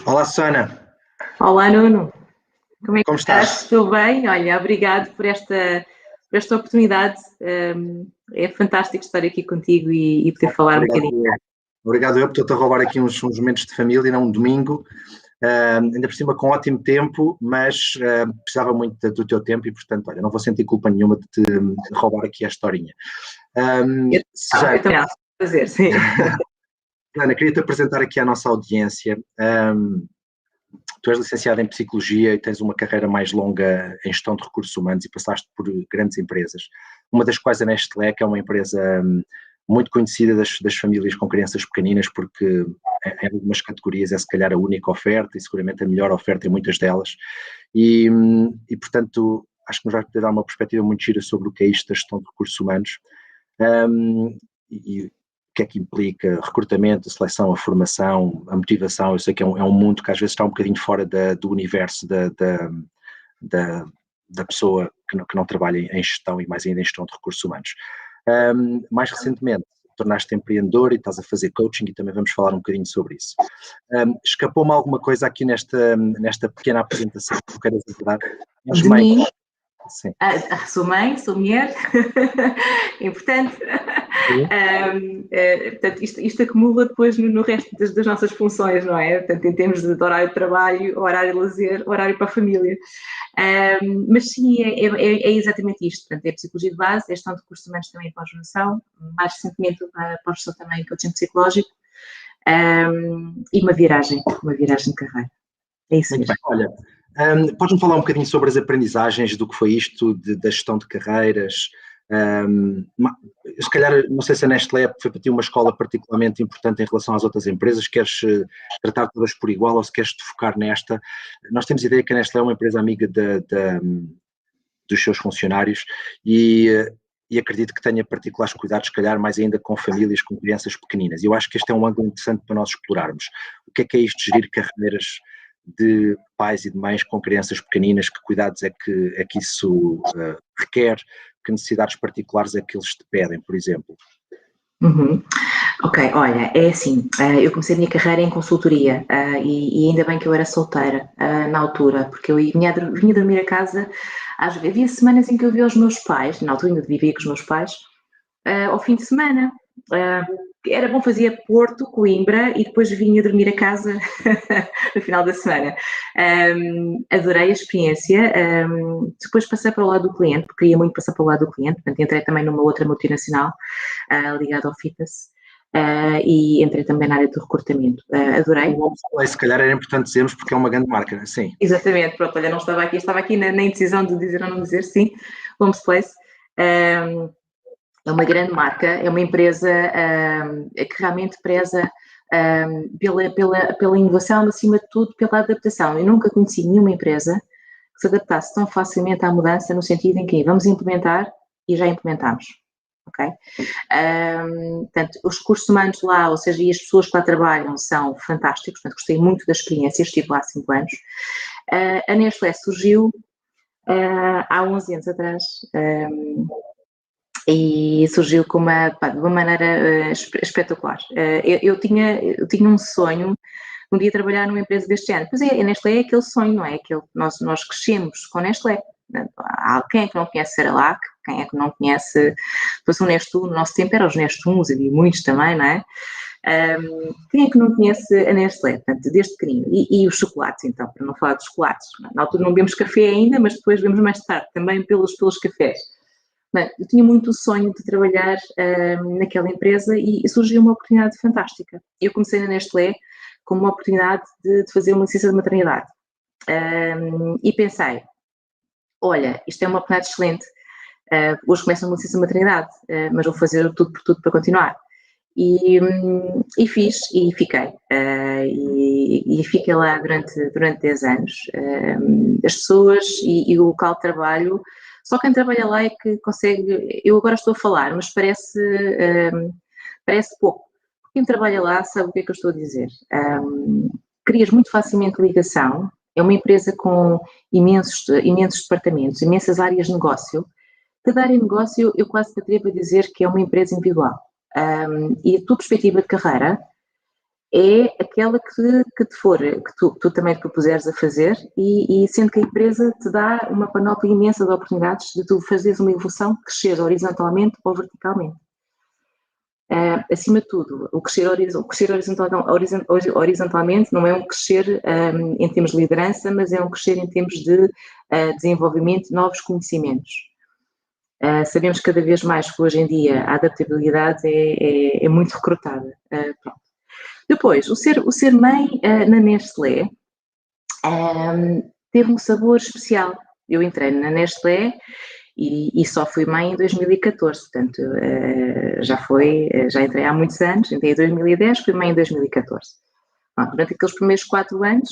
Olá, Susana. Olá, Nuno. Como é que Como estás? estás? Estou bem? Olha, obrigado por esta oportunidade. É fantástico estar aqui contigo e poder falar um Obrigado, bocadinho. obrigado eu, porque estou-te a roubar aqui uns momentos de família, não um domingo, ainda por cima com ótimo tempo, mas precisava muito do teu tempo e, portanto, olha, não vou sentir culpa nenhuma de te roubar aqui a historinha. Eu também acho prazer, sim. Susana, queria-te apresentar aqui à nossa audiência. Tu és licenciada em Psicologia e tens uma carreira mais longa em Gestão de Recursos Humanos e passaste por grandes empresas, uma das quais a Nestlé, que é uma empresa muito conhecida das famílias com crianças pequeninas, porque em algumas categorias é se calhar a única oferta e seguramente a melhor oferta em muitas delas. Portanto, acho que nos vai poder dar uma perspectiva muito gira sobre o que é isto da gestão de recursos humanos. E o que é que implica recrutamento, a seleção, a formação, a motivação. Eu sei que é um mundo que às vezes está um bocadinho fora do universo da pessoa que não trabalha em gestão e mais ainda em gestão de recursos humanos. Mais recentemente, tornaste-te empreendedor e estás a fazer coaching e também vamos falar um bocadinho sobre isso. Escapou-me alguma coisa aqui nesta pequena apresentação que tu queres abordar? De mim, Sim. sou mãe, sou mulher, importante. Portanto, isto acumula depois no resto das nossas funções, não é? Portanto, em termos de horário de trabalho, horário de lazer, horário para a família. Mas sim, é exatamente isto. Portanto, é psicologia de base, é gestão de recursos humanos também em pós-graduação, mais recentemente pós-graduação também em coaching psicológico, e uma viragem de carreira. É isso Muito mesmo. bem, olha, podes-me falar um bocadinho sobre as aprendizagens do que foi isto, da gestão de carreiras? Se calhar, não sei se a Nestlé foi para ti uma escola particularmente importante em relação às outras empresas, queres tratar todas por igual ou se queres te focar nesta? Nós temos a ideia que a Nestlé é uma empresa amiga dos seus funcionários e acredito que tenha particulares cuidados, se calhar mais ainda com famílias, com crianças pequeninas. E eu acho que este é um ângulo interessante para nós explorarmos. O que é isto de gerir carreiras de pais e de mães com crianças pequeninas? Que cuidados é que isso requer? Que necessidades particulares é que eles te pedem, por exemplo? Ok, olha, é assim, eu comecei a minha carreira em consultoria e ainda bem que eu era solteira na altura, porque eu vinha dormir a casa, havia semanas em que eu via os meus pais, na altura ainda vivia com os meus pais, ao fim de semana. Era bom, fazia Porto, Coimbra e depois vinha dormir a casa no final da semana. Adorei a experiência. Depois passei para o lado do cliente, porque queria muito passar para o lado do cliente, portanto entrei também numa outra multinacional ligada ao fitness. E entrei também na área do recrutamento. Adorei. Se calhar era importante dizermos porque é uma grande marca, sim. Exatamente, pronto, olha, não estava aqui na indecisão de dizer ou não dizer, sim, Homes Place. É uma grande marca, é uma empresa que realmente preza pela inovação, acima de tudo pela adaptação. Eu nunca conheci nenhuma empresa que se adaptasse tão facilmente à mudança, no sentido em que vamos implementar e já implementamos. Ok? Portanto, os recursos humanos lá, ou seja, e as pessoas que lá trabalham são fantásticos, portanto, gostei muito da experiência, estive lá há 5 anos. A Nestlé surgiu há 11 anos atrás, e surgiu de uma maneira espetacular. Eu tinha um sonho um dia trabalhar numa empresa deste género. Pois é, a Nestlé é aquele sonho, não é? Nós crescemos com a Nestlé. Quem é que não conhece Cerelac? Quem é que não conhece, fosse um Nestum, no nosso tempo eram os Nestums, havia muitos também, não é? Quem é que não conhece a Nestlé? Portanto, desde pequenino. E os chocolates, então, para não falar dos chocolates. Na altura não bebemos café ainda, mas depois bebemos mais tarde, também pelos cafés. Bem, eu tinha muito o sonho de trabalhar naquela empresa e surgiu uma oportunidade fantástica. Eu comecei na Nestlé com uma oportunidade de fazer uma licença de maternidade. E pensei, olha, isto é uma oportunidade excelente. Hoje começa uma licença de maternidade, mas vou fazer tudo por tudo para continuar. E fiz, e fiquei. E fiquei lá durante 10 anos. As pessoas e o local de trabalho, só quem trabalha lá é que consegue. Eu agora estou a falar, mas parece pouco. Quem trabalha lá sabe o que é que eu estou a dizer. Crias muito facilmente ligação. É uma empresa com imensos departamentos, imensas áreas de negócio. Cada área de negócio, eu quase me atrevo a dizer que é uma empresa individual. E a tua perspectiva de carreira é aquela que tu também te propuseres a fazer e sendo que a empresa te dá uma panóplia imensa de oportunidades de tu fazeres uma evolução, crescer horizontalmente ou verticalmente. Acima de tudo, o crescer horizontalmente não é um crescer em termos de liderança, mas é um crescer em termos de desenvolvimento de novos conhecimentos. Sabemos cada vez mais que hoje em dia a adaptabilidade é muito recrutada. Pronto. Depois, o ser mãe na Nestlé teve um sabor especial. Eu entrei na Nestlé e só fui mãe em 2014, portanto, já entrei há muitos anos, entrei em 2010, fui mãe em 2014. Bom, durante aqueles primeiros 4 anos,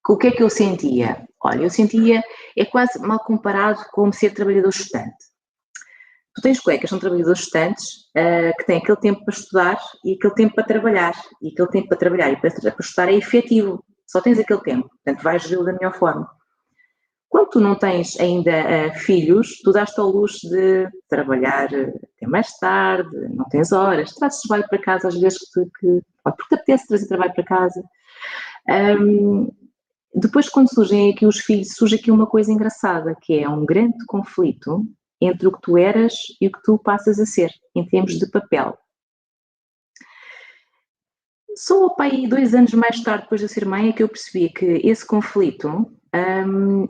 o que é que eu sentia? Olha, eu sentia, é quase mal comparado com ser trabalhador estudante. Tu tens colegas que são trabalhadores estudantes que têm aquele tempo para estudar e aquele tempo para trabalhar. E aquele tempo para trabalhar e para estudar é efetivo. Só tens aquele tempo. Portanto, vais geri-lo da melhor forma. Quando tu não tens ainda filhos, tu dás-te ao luxo de trabalhar até mais tarde, não tens horas, trazes trabalho para casa às vezes porque te apetece trazer trabalho para casa. Depois, quando surgem aqui os filhos, surge aqui uma coisa engraçada, que é um grande conflito entre o que tu eras e o que tu passas a ser, em termos de papel. Só pai 2 anos mais tarde, depois de eu ser mãe, é que eu percebi que esse conflito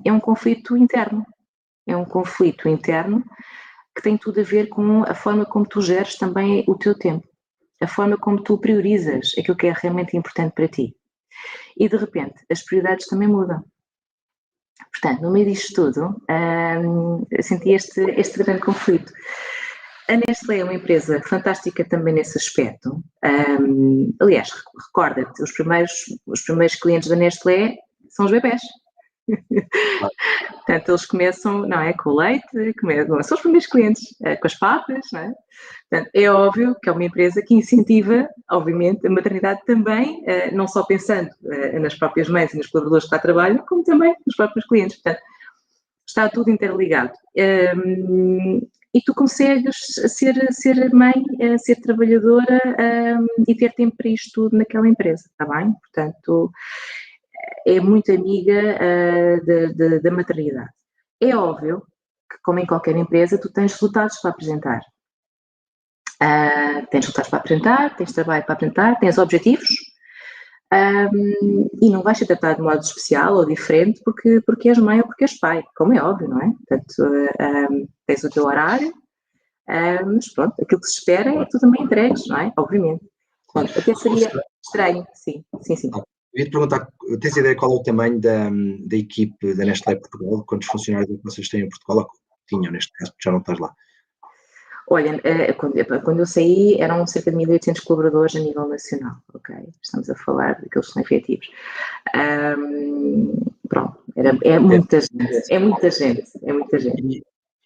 é um conflito interno. É um conflito interno que tem tudo a ver com a forma como tu geres também o teu tempo, a forma como tu priorizas aquilo que é realmente importante para ti. E, de repente, as prioridades também mudam. Portanto, no meio disto tudo, eu senti este grande conflito. A Nestlé é uma empresa fantástica também nesse aspecto. Aliás, recorda-te, os primeiros clientes da Nestlé são os bebés. Portanto, eles começam, não é, com o leite, são os primeiros clientes, com as papas, não é? Portanto, é óbvio que é uma empresa que incentiva, obviamente, a maternidade também, não só pensando nas próprias mães e nos colaboradores que lá trabalham, como também nos próprios clientes. Portanto, está tudo interligado. E tu consegues ser mãe, ser trabalhadora e ter tempo para isto tudo naquela empresa, está bem? Portanto, é muito amiga da maternidade. É óbvio que, como em qualquer empresa, tu tens resultados para apresentar. Tens resultados para apresentar, tens trabalho para apresentar, tens objetivos e não vais ser tratado de modo especial ou diferente porque és mãe ou porque és pai, como é óbvio, não é? Portanto, tens o teu horário, mas pronto, aquilo que se espera é que tu também entregues, não é? Obviamente. Pronto, até seria estranho, sim. Eu ia te perguntar, tens ideia qual é o tamanho da equipe da Nestlé Portugal? Quantos funcionários vocês têm em Portugal? Ou tinham, neste caso, porque já não estás lá. Olha, quando eu saí eram cerca de 1.800 colaboradores a nível nacional, ok? Estamos a falar daqueles que são efetivos. Pronto, é muita gente.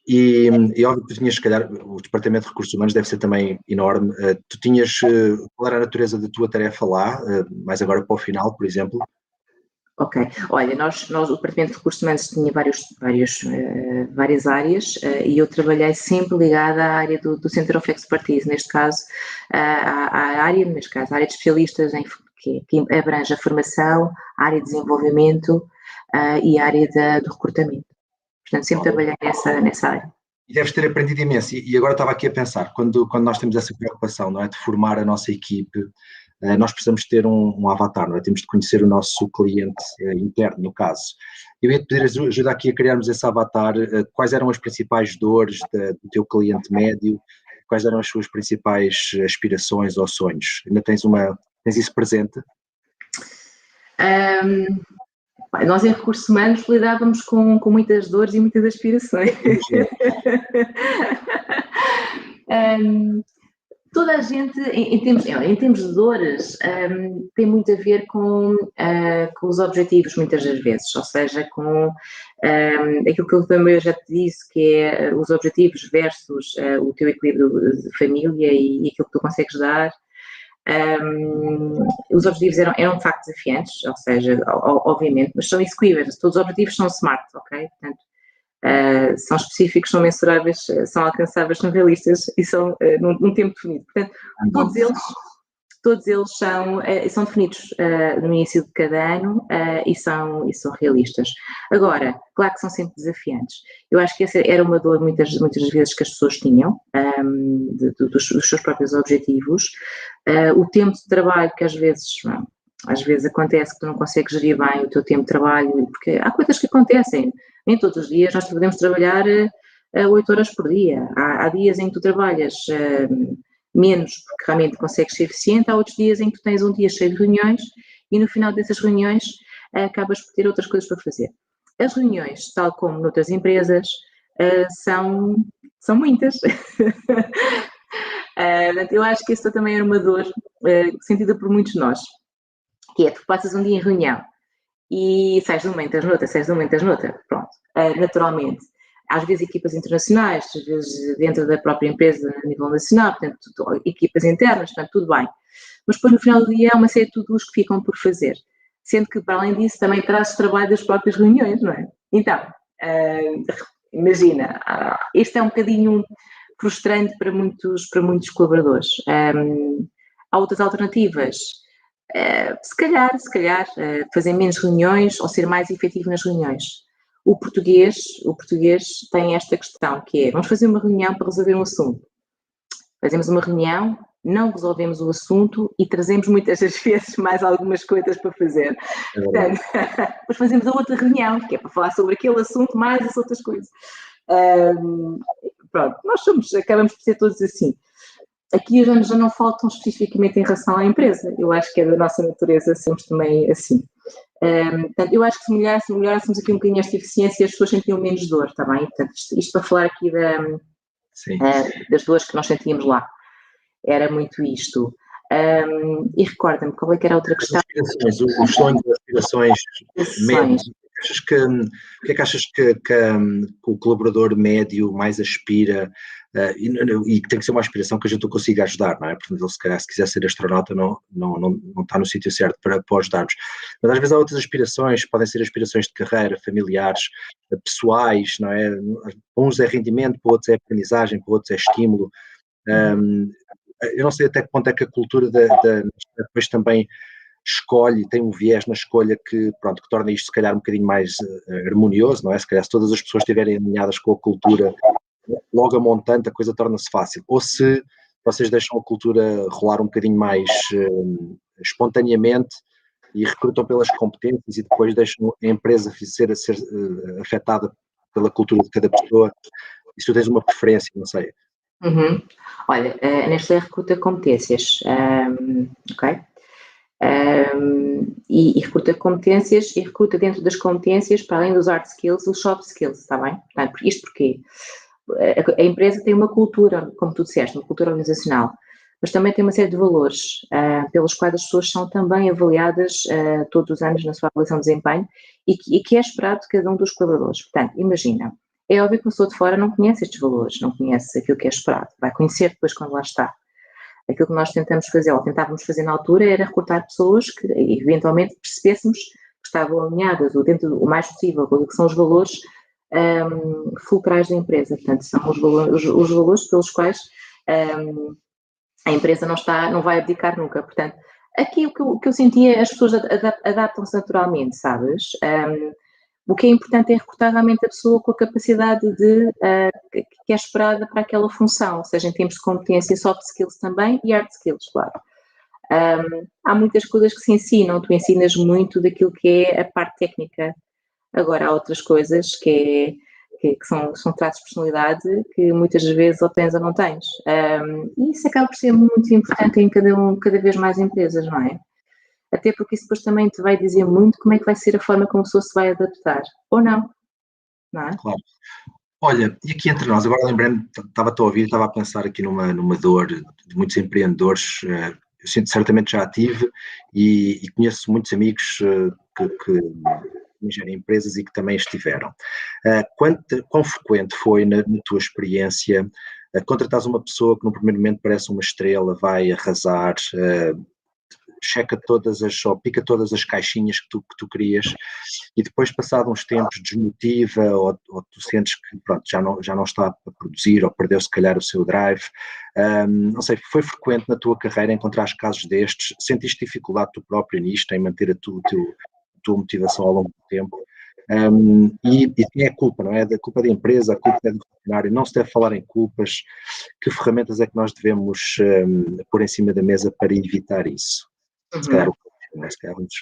E óbvio que tu tinhas, se calhar, o Departamento de Recursos Humanos deve ser também enorme. Tu tinhas, qual era a natureza da tua tarefa lá, mais agora para o final, por exemplo? Ok, olha, nós o Departamento de Recursos Humanos tinha várias áreas e eu trabalhei sempre ligada à área do Center of Expertise, neste caso, à área de especialistas que abrange a formação, a área de desenvolvimento e a área do recrutamento. Portanto, sempre trabalhei nessa área. E deves ter aprendido imenso. E agora estava aqui a pensar, quando nós temos essa preocupação, não é, de formar a nossa equipe, nós precisamos ter um avatar, não é? Temos de conhecer o nosso cliente interno, no caso. Eu ia te pedir ajuda aqui a criarmos esse avatar. Quais eram as principais dores do teu cliente médio? Quais eram as suas principais aspirações ou sonhos? Ainda tens isso presente? Nós em Recursos Humanos lidávamos com muitas dores e muitas aspirações. Toda a gente, em termos de dores, tem muito a ver com os objetivos, muitas das vezes, ou seja, com aquilo que eu também já te disse, que é os objetivos versus o teu equilíbrio de família e aquilo que tu consegues dar. Os objetivos eram de facto desafiantes, ou seja, obviamente, mas são execuíveis, todos os objetivos são SMART, ok? Portanto, são específicos, são mensuráveis, são alcançáveis, são realistas e são num tempo definido. Portanto, todos eles todos eles são definidos no início de cada ano e são realistas. Agora, claro que são sempre desafiantes. Eu acho que essa era uma dor muitas vezes que as pessoas tinham, dos seus próprios objetivos. O tempo de trabalho que às vezes acontece que tu não consegues gerir bem o teu tempo de trabalho, porque há coisas que acontecem. Nem todos os dias nós podemos trabalhar 8 horas por dia. Há dias em que tu trabalhas menos porque realmente consegues ser eficiente, há outros dias em que tu tens um dia cheio de reuniões e no final dessas reuniões acabas por ter outras coisas para fazer. As reuniões, tal como noutras empresas, são muitas. Eu acho que isso também era uma dor sentida por muitos de nós, que é, tu passas um dia em reunião e sais de uma, entras noutra, pronto. Naturalmente, às vezes equipas internacionais, às vezes dentro da própria empresa a nível nacional, portanto, equipas internas, portanto, tudo bem. Mas depois, no final do dia, há uma série de tudo que ficam por fazer. Sendo que, para além disso, também trazes trabalho das próprias reuniões, não é? Então, imagina, este é um bocadinho frustrante para muitos colaboradores. Há outras alternativas. Se calhar, fazer menos reuniões ou ser mais efetivo nas reuniões. O português tem esta questão, que é, vamos fazer uma reunião para resolver um assunto. Fazemos uma reunião, não resolvemos o assunto e trazemos muitas das vezes mais algumas coisas para fazer. Portanto, depois fazemos a outra reunião, que é para falar sobre aquele assunto, mais as outras coisas. Pronto, acabamos por ser todos assim. Aqui já não faltam especificamente em relação à empresa. Eu acho que é da nossa natureza sermos também assim. Portanto, eu acho que se melhorássemos aqui um bocadinho esta eficiência, as pessoas sentiam menos dor, está bem? Portanto, isto para falar aqui das dores que nós sentíamos lá. Era muito isto. E recorda-me, qual é que era a outra questão? Os sonhos, as aspirações médias. O que é que achas que o colaborador médio mais aspira e que tem que ser uma aspiração que a gente não consiga ajudar, não é? Portanto, ele se calhar, se quiser ser astronauta, não está no sítio certo para ajudar-nos. Mas às vezes há outras aspirações, podem ser aspirações de carreira, familiares, pessoais, não é? Para uns é rendimento, para outros é aprendizagem, para outros é estímulo. Eu não sei até que ponto é que a cultura depois também escolhe, tem um viés na escolha que torna isto se calhar um bocadinho mais harmonioso, não é? Se calhar se todas as pessoas estiverem alinhadas com a cultura, logo a montante a coisa torna-se fácil. Ou se vocês deixam a cultura rolar um bocadinho mais espontaneamente e recrutam pelas competências e depois deixam a empresa ser afetada pela cultura de cada pessoa. E se tu tens uma preferência, não sei. Olha, a Nestlé recruta competências, ok? E recruta competências e recruta dentro das competências, para além dos hard skills, os soft skills, está bem? Portanto, isto porquê? A empresa tem uma cultura, como tu disseste, uma cultura organizacional, mas também tem uma série de valores pelos quais as pessoas são também avaliadas todos os anos na sua avaliação de desempenho e que é esperado de cada um dos colaboradores. Portanto, imagina, é óbvio que uma pessoa de fora não conhece estes valores, não conhece aquilo que é esperado, vai conhecer depois quando lá está. Aquilo que nós tentamos fazer, ou tentávamos fazer na altura, era recrutar pessoas que eventualmente percebêssemos que estavam alinhadas, ou dentro o mais possível, com o que são os valores fulcrais da empresa. Portanto, são os valores pelos quais a empresa não vai abdicar nunca. Portanto, aqui o que eu sentia é as pessoas adaptam-se naturalmente, sabes? O que é importante é recrutar realmente a pessoa com a capacidade que é esperada para aquela função, ou seja, em termos de competência, soft skills também e hard skills, claro. Há muitas coisas que se ensinam, tu ensinas muito daquilo que é a parte técnica. Agora, há outras coisas que são traços de personalidade que muitas vezes ou tens ou não tens. E isso acaba por ser muito importante em cada vez mais empresas, não é? Até porque isso depois também te vai dizer muito como é que vai ser a forma como a pessoa se vai adaptar. Ou não é? Claro. Olha, e aqui entre nós, agora lembrei-me, estava-te a ouvir, estava a pensar aqui numa dor de muitos empreendedores, eu certamente já tive e conheço muitos amigos que gerem empresas e que também estiveram. Quão frequente foi, na tua experiência, contratares uma pessoa que no primeiro momento parece uma estrela, vai arrasar, checa todas ou pica todas as caixinhas que tu querias, e depois, passado uns tempos, desmotiva, ou tu sentes que pronto, já não está a produzir, ou perdeu se calhar o seu drive. Não sei, foi frequente na tua carreira encontrar casos destes? Sentiste dificuldade tu próprio nisto, em manter a tua motivação ao longo do tempo? E é a culpa, não é? Da culpa da empresa, a culpa é do funcionário, não se deve falar em culpas. Que ferramentas é que nós devemos pôr em cima da mesa para evitar isso? Se calhar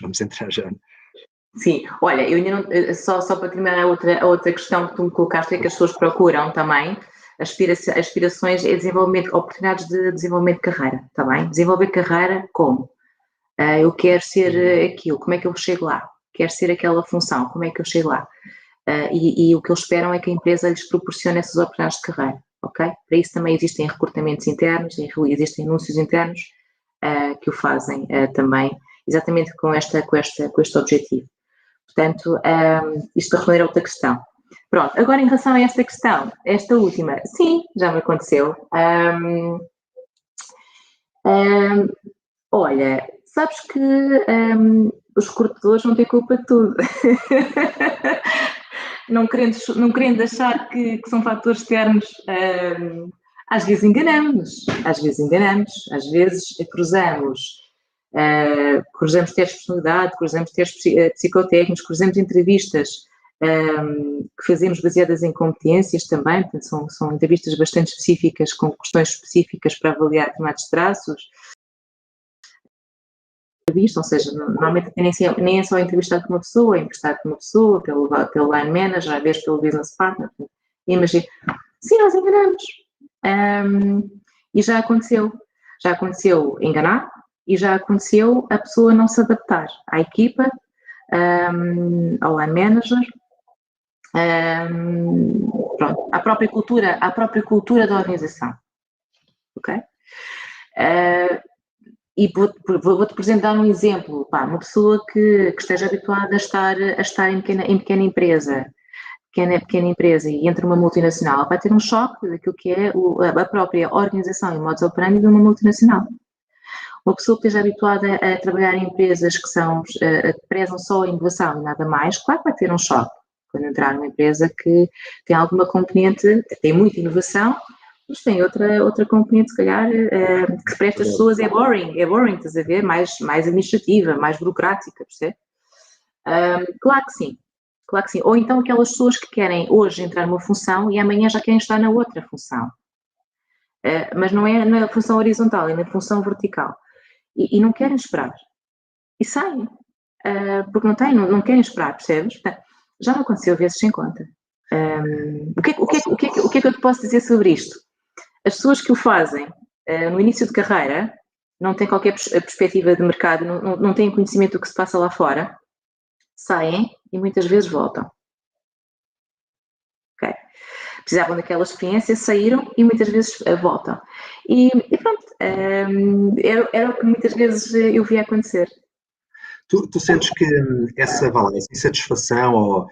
vamos entrar já. Sim, olha, eu ainda não, só para terminar a outra questão que tu me colocaste, é que as pessoas procuram também aspirações e desenvolvimento, oportunidades de desenvolvimento de carreira, está bem? Desenvolver carreira como? Eu quero ser aquilo, como é que eu chego lá? Quero ser aquela função, como é que eu chego lá? E o que eles esperam é que a empresa lhes proporcione essas oportunidades de carreira, ok? Para isso também existem recrutamentos internos, existem anúncios internos que o fazem também, exatamente com este objetivo. Portanto, isto para responder a outra questão. Pronto, agora em relação a esta questão, esta última, sim, já me aconteceu. Olha, sabes que os recrutadores não têm culpa de tudo. não querendo achar que são fatores externos, às vezes enganamos, às vezes cruzamos testes de personalidade, cruzamos testes psicotécnicos, cruzamos entrevistas que fazemos baseadas em competências também, portanto são entrevistas bastante específicas, com questões específicas para avaliar determinados traços. Ou seja, normalmente nem é só entrevistado por uma pessoa, é entrevistado por uma pessoa, pelo line manager, às vezes pelo business partner. Imagina, sim, nós enganamos. E já aconteceu enganar, e já aconteceu a pessoa não se adaptar à equipa, ao line manager, pronto, à própria cultura da organização. Ok? E vou-te apresentar um exemplo, uma pessoa que esteja habituada a estar em pequena empresa e entra numa multinacional, vai ter um choque daquilo que é a própria organização e modus operandi de uma multinacional. Uma pessoa que esteja habituada a trabalhar em empresas que prezam só a inovação e nada mais, claro que vai ter um choque quando entrar numa empresa que tem alguma componente, tem muita inovação, mas tem outra componente, se calhar, que para estas pessoas é boring, estás a ver? Mais administrativa, mais burocrática, percebe? Claro que sim. Ou então aquelas pessoas que querem hoje entrar numa função e amanhã já querem estar na outra função. Mas não é na função horizontal, é na função vertical. E não querem esperar. E saem. Porque não querem esperar, percebes? Portanto, já me aconteceu vezes sem conta. O que é que eu te posso dizer sobre isto? As pessoas que o fazem no início de carreira não têm qualquer perspectiva de mercado, não têm conhecimento do que se passa lá fora, saem e muitas vezes voltam. Okay? Precisavam daquela experiência, saíram e muitas vezes voltam. E pronto, era o que muitas vezes eu via acontecer. Tu sentes que essa insatisfação ou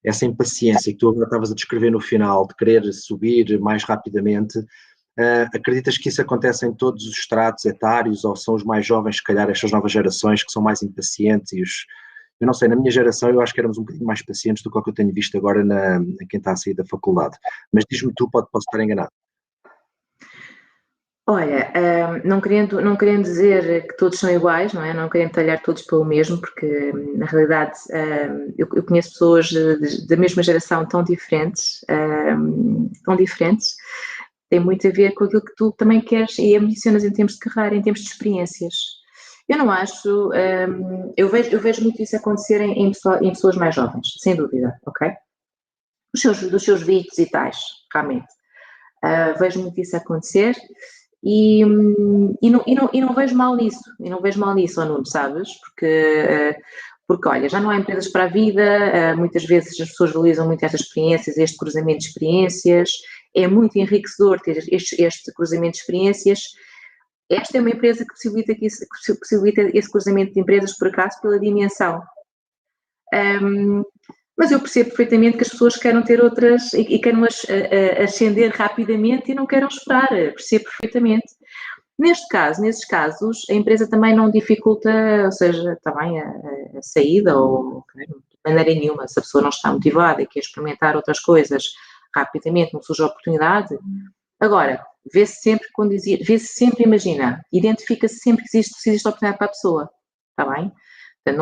essa impaciência que tu agora estavas a descrever no final, de querer subir mais rapidamente, acreditas que isso acontece em todos os estratos etários, ou são os mais jovens, se calhar estas novas gerações, que são mais impacientes? Eu não sei, na minha geração eu acho que éramos um bocadinho mais pacientes do que o que eu tenho visto agora em quem está a sair da faculdade. Mas diz-me tu, posso estar enganado. Olha, não querendo dizer que todos são iguais, não é? Não querendo talhar todos pelo mesmo, porque na realidade eu conheço pessoas da mesma geração tão diferentes, tem muito a ver com aquilo que tu também queres e ambicionas em termos de carreira, em termos de experiências. Eu não acho, eu vejo muito isso acontecer em pessoas mais jovens, sem dúvida, ok? Dos seus vídeos e tais, realmente. Vejo muito isso acontecer. E não vejo mal nisso, ó Nuno, sabes? Porque olha, já não há empresas para a vida, muitas vezes as pessoas valorizam muito estas experiências, este cruzamento de experiências, é muito enriquecedor ter este cruzamento de experiências. Esta é uma empresa que possibilita esse cruzamento de empresas, por acaso, pela dimensão. Mas eu percebo perfeitamente que as pessoas queiram ter outras e queiram ascender rapidamente e não queiram esperar, percebo perfeitamente. Nesses casos, a empresa também não dificulta, ou seja, também a saída, ou de maneira nenhuma, se a pessoa não está motivada e quer experimentar outras coisas rapidamente, não surge a oportunidade. Agora, vê-se sempre, imagina, identifica-se sempre que existe oportunidade para a pessoa, está bem? Portanto,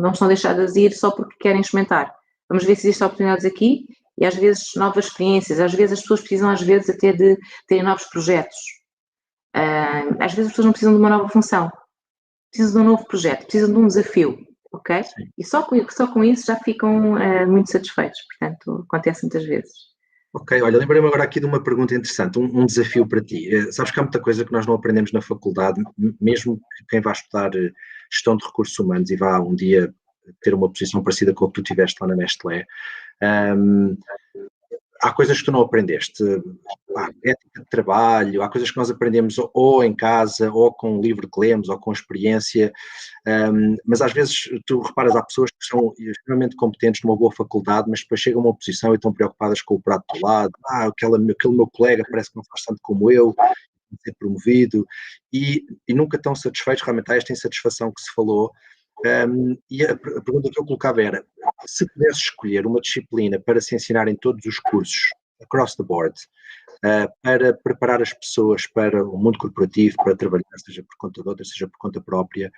não são deixadas de ir só porque querem experimentar. Vamos ver se existem oportunidades aqui e às vezes novas experiências, às vezes as pessoas precisam até de terem novos projetos. Às vezes as pessoas não precisam de uma nova função, precisam de um novo projeto, precisam de um desafio, ok? Sim. E só com isso já ficam muito satisfeitos, portanto, acontece muitas vezes. Ok, olha, lembrei-me agora aqui de uma pergunta interessante, um desafio para ti. Sabes que há muita coisa que nós não aprendemos na faculdade, mesmo que quem vá estudar gestão de recursos humanos e vá um dia ter uma posição parecida com a que tu tiveste lá na Nestlé, há coisas que tu não aprendeste, ética de trabalho, há coisas que nós aprendemos ou em casa, ou com o livro que lemos, ou com experiência, mas às vezes tu reparas, há pessoas que são extremamente competentes numa boa faculdade, mas depois chegam a uma posição e estão preocupadas com o prato do lado, aquele meu colega parece que não faz tanto como eu, ser promovido, e nunca estão satisfeitos, realmente há esta insatisfação que se falou. E a pergunta que eu colocava era, se pudesse escolher uma disciplina para se ensinar em todos os cursos, across the board, para preparar as pessoas para o mundo corporativo, para trabalhar, seja por conta de outras, seja por conta própria,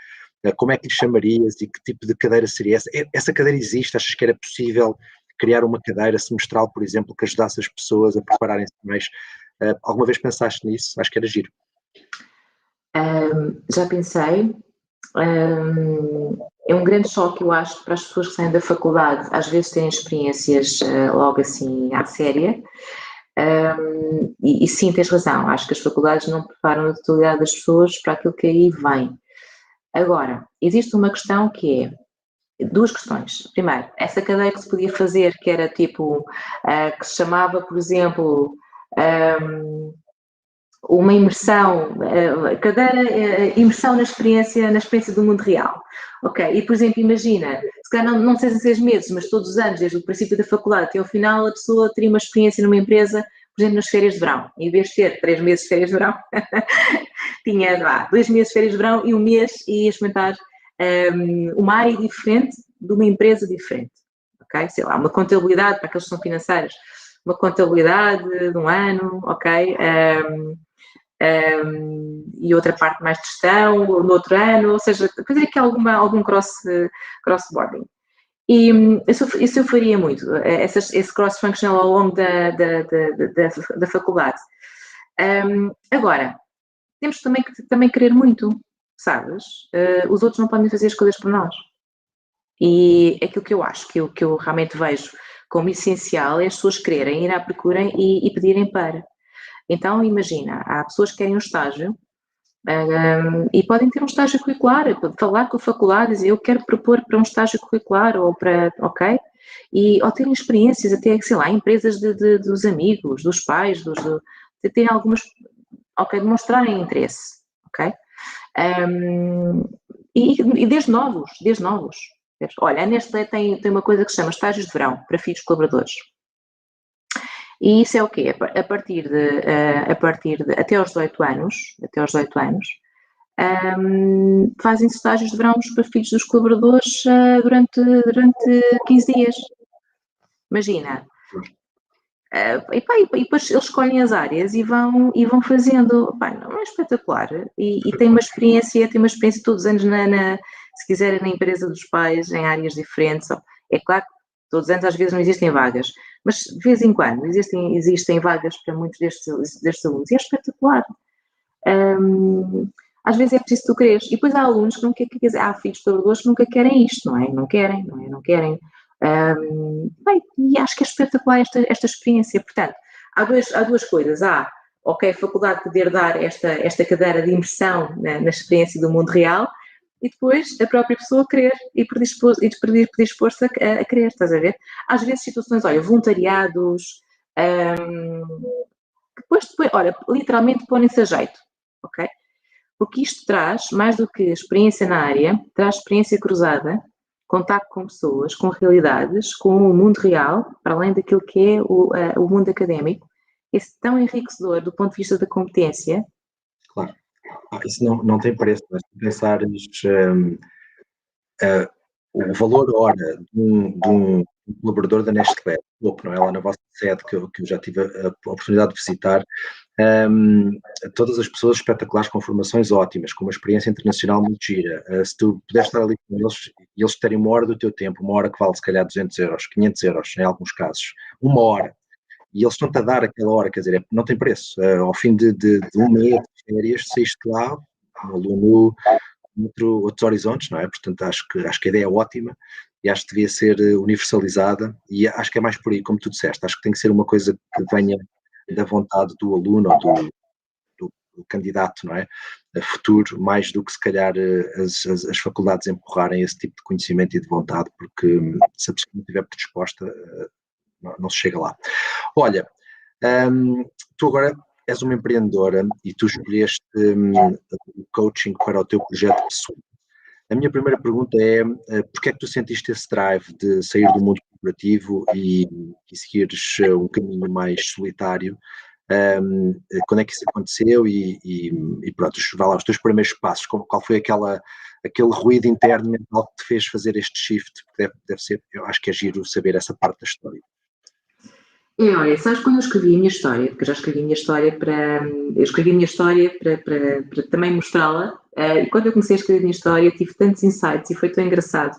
como é que lhe chamarias e que tipo de cadeira seria essa? Essa cadeira existe? Achas que era possível criar uma cadeira semestral, por exemplo, que ajudasse as pessoas a prepararem-se mais? Alguma vez pensaste nisso? Acho que era giro. Já pensei. É um grande choque, eu acho, para as pessoas que saem da faculdade, às vezes têm experiências logo assim à séria. E sim, tens razão, acho que as faculdades não preparam a totalidade das pessoas para aquilo que aí vem. Agora, existe uma questão que é, duas questões. Primeiro, essa cadeira que se podia fazer, que era tipo, que se chamava, por exemplo, uma imersão, imersão na experiência do mundo real. Ok, e por exemplo, imagina, se calhar não sei se 6 meses, mas todos os anos, desde o princípio da faculdade até ao final, a pessoa teria uma experiência numa empresa, por exemplo, nas férias de verão. Em vez de ter 3 meses de férias de verão, tinha 2 meses de férias de verão e um mês ia experimentar uma área diferente de uma empresa diferente. Ok, sei lá, uma contabilidade para aqueles que são financeiros, uma contabilidade de um ano, ok? E outra parte mais de gestão, no outro ano, ou seja, fazer aqui algum cross-boarding. E isso eu faria muito, esse cross-functional ao longo da faculdade. Agora, temos também querer muito, sabes? Os outros não podem fazer as coisas por nós. E aquilo que eu acho, que eu realmente vejo como essencial é as pessoas quererem ir à procura e pedirem para. Então, imagina, há pessoas que querem um estágio e podem ter um estágio curricular, falar com a faculdade, dizer eu quero propor para um estágio curricular ou para, ok? Ou terem experiências até, sei lá, empresas dos amigos, dos pais, de terem algumas, ok, demonstrarem interesse, ok? E desde novos. Olha, a Nestlé tem uma coisa que se chama estágios de verão para filhos colaboradores. E isso é o quê? A partir de até aos 18 anos, fazem estágios de verão para filhos dos colaboradores durante 15 dias. Imagina. E depois eles escolhem as áreas e vão fazendo. Não é espetacular. E tem uma experiência todos os anos, se quiser, na empresa dos pais, em áreas diferentes. É claro que todos os anos às vezes não existem vagas, mas de vez em quando existem vagas para muitos destes alunos. E é espetacular. Às vezes é preciso tu quereres. E depois há alunos que não querem, há filhos de colaboradores que nunca querem isto, não é? Não querem. E acho que é espetacular esta experiência. Portanto, há duas coisas. Ok, a faculdade poder dar esta cadeira de imersão na experiência do mundo real, e depois a própria pessoa querer e predisposto a querer, estás a ver? Às vezes situações, olha, voluntariados, depois, olha, literalmente põem-se a jeito, ok? Porque isto traz, mais do que experiência na área, traz experiência cruzada, contacto com pessoas, com realidades, com o mundo real, para além daquilo que é o mundo académico, esse tão enriquecedor do ponto de vista da competência. Claro. Isso não tem preço, mas se pensares o valor hora de um colaborador da Nestlé, não é lá na vossa sede, que eu já tive a oportunidade de visitar, todas as pessoas espetaculares, com formações ótimas, com uma experiência internacional muito gira. Se tu puderes estar ali com eles e eles terem uma hora do teu tempo, uma hora que vale se calhar 200 euros, 500 euros em alguns casos, uma hora, e eles estão-te a dar aquela hora, quer dizer, não tem preço. Ao fim de um mês de férias, saíste lá, um aluno, outros horizontes, não é? Portanto, acho que a ideia é ótima e acho que devia ser universalizada, e acho que é mais por aí, como tu disseste, acho que tem que ser uma coisa que venha da vontade do aluno ou do candidato, não é? A futuro, mais do que se calhar as faculdades empurrarem esse tipo de conhecimento e de vontade, porque se a pessoa não estiver predisposta, não se chega lá. Olha, tu agora és uma empreendedora e tu escolheste o coaching para o teu projeto pessoal. A minha primeira pergunta é, porque é que tu sentiste esse drive de sair do mundo corporativo e seguires um caminho mais solitário? Quando é que isso aconteceu e pronto, vá lá, os teus primeiros passos, qual foi aquele ruído interno mental que te fez fazer este shift? Porque deve ser, eu acho que é giro saber essa parte da história. Olha, sabes quando eu escrevi a minha história, porque eu já escrevi a minha história para também mostrá-la, e quando eu comecei a escrever a minha história tive tantos insights e foi tão engraçado.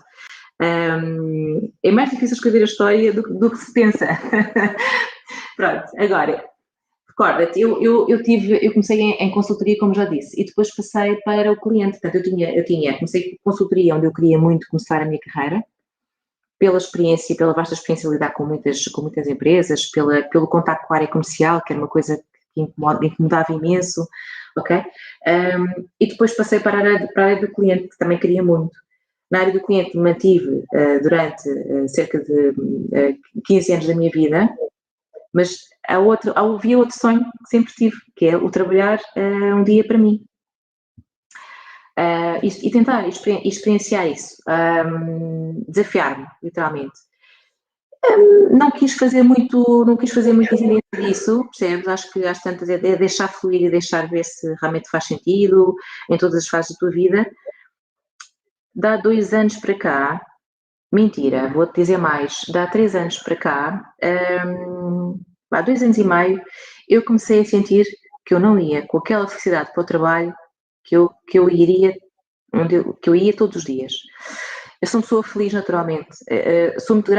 É mais difícil escrever a história do que se pensa. Pronto, agora, recorda-te, eu comecei em consultoria, como já disse, e depois passei para o cliente. Portanto, comecei com consultoria, onde eu queria muito começar a minha carreira, pela experiência, pela vasta experiência de lidar com muitas empresas, pelo contacto com a área comercial, que era uma coisa que incomodava imenso, ok? E depois passei para a área do cliente, que também queria muito. Na área do cliente mantive durante cerca de 15 anos da minha vida, mas havia outro sonho que sempre tive, que é o trabalhar um dia para mim. E tentar experienciar isso, desafiar-me, literalmente. Não quis fazer muito incidência disso, percebes? Acho que às tantas é deixar fluir e deixar ver se realmente faz sentido em todas as fases da tua vida. Dá 2 anos para cá, mentira, vou-te dizer mais, dá 3 anos para cá, há 2 anos e meio, eu comecei a sentir que eu não ia com aquela felicidade para o trabalho que eu ia todos os dias. Eu sou uma pessoa feliz naturalmente, sou muito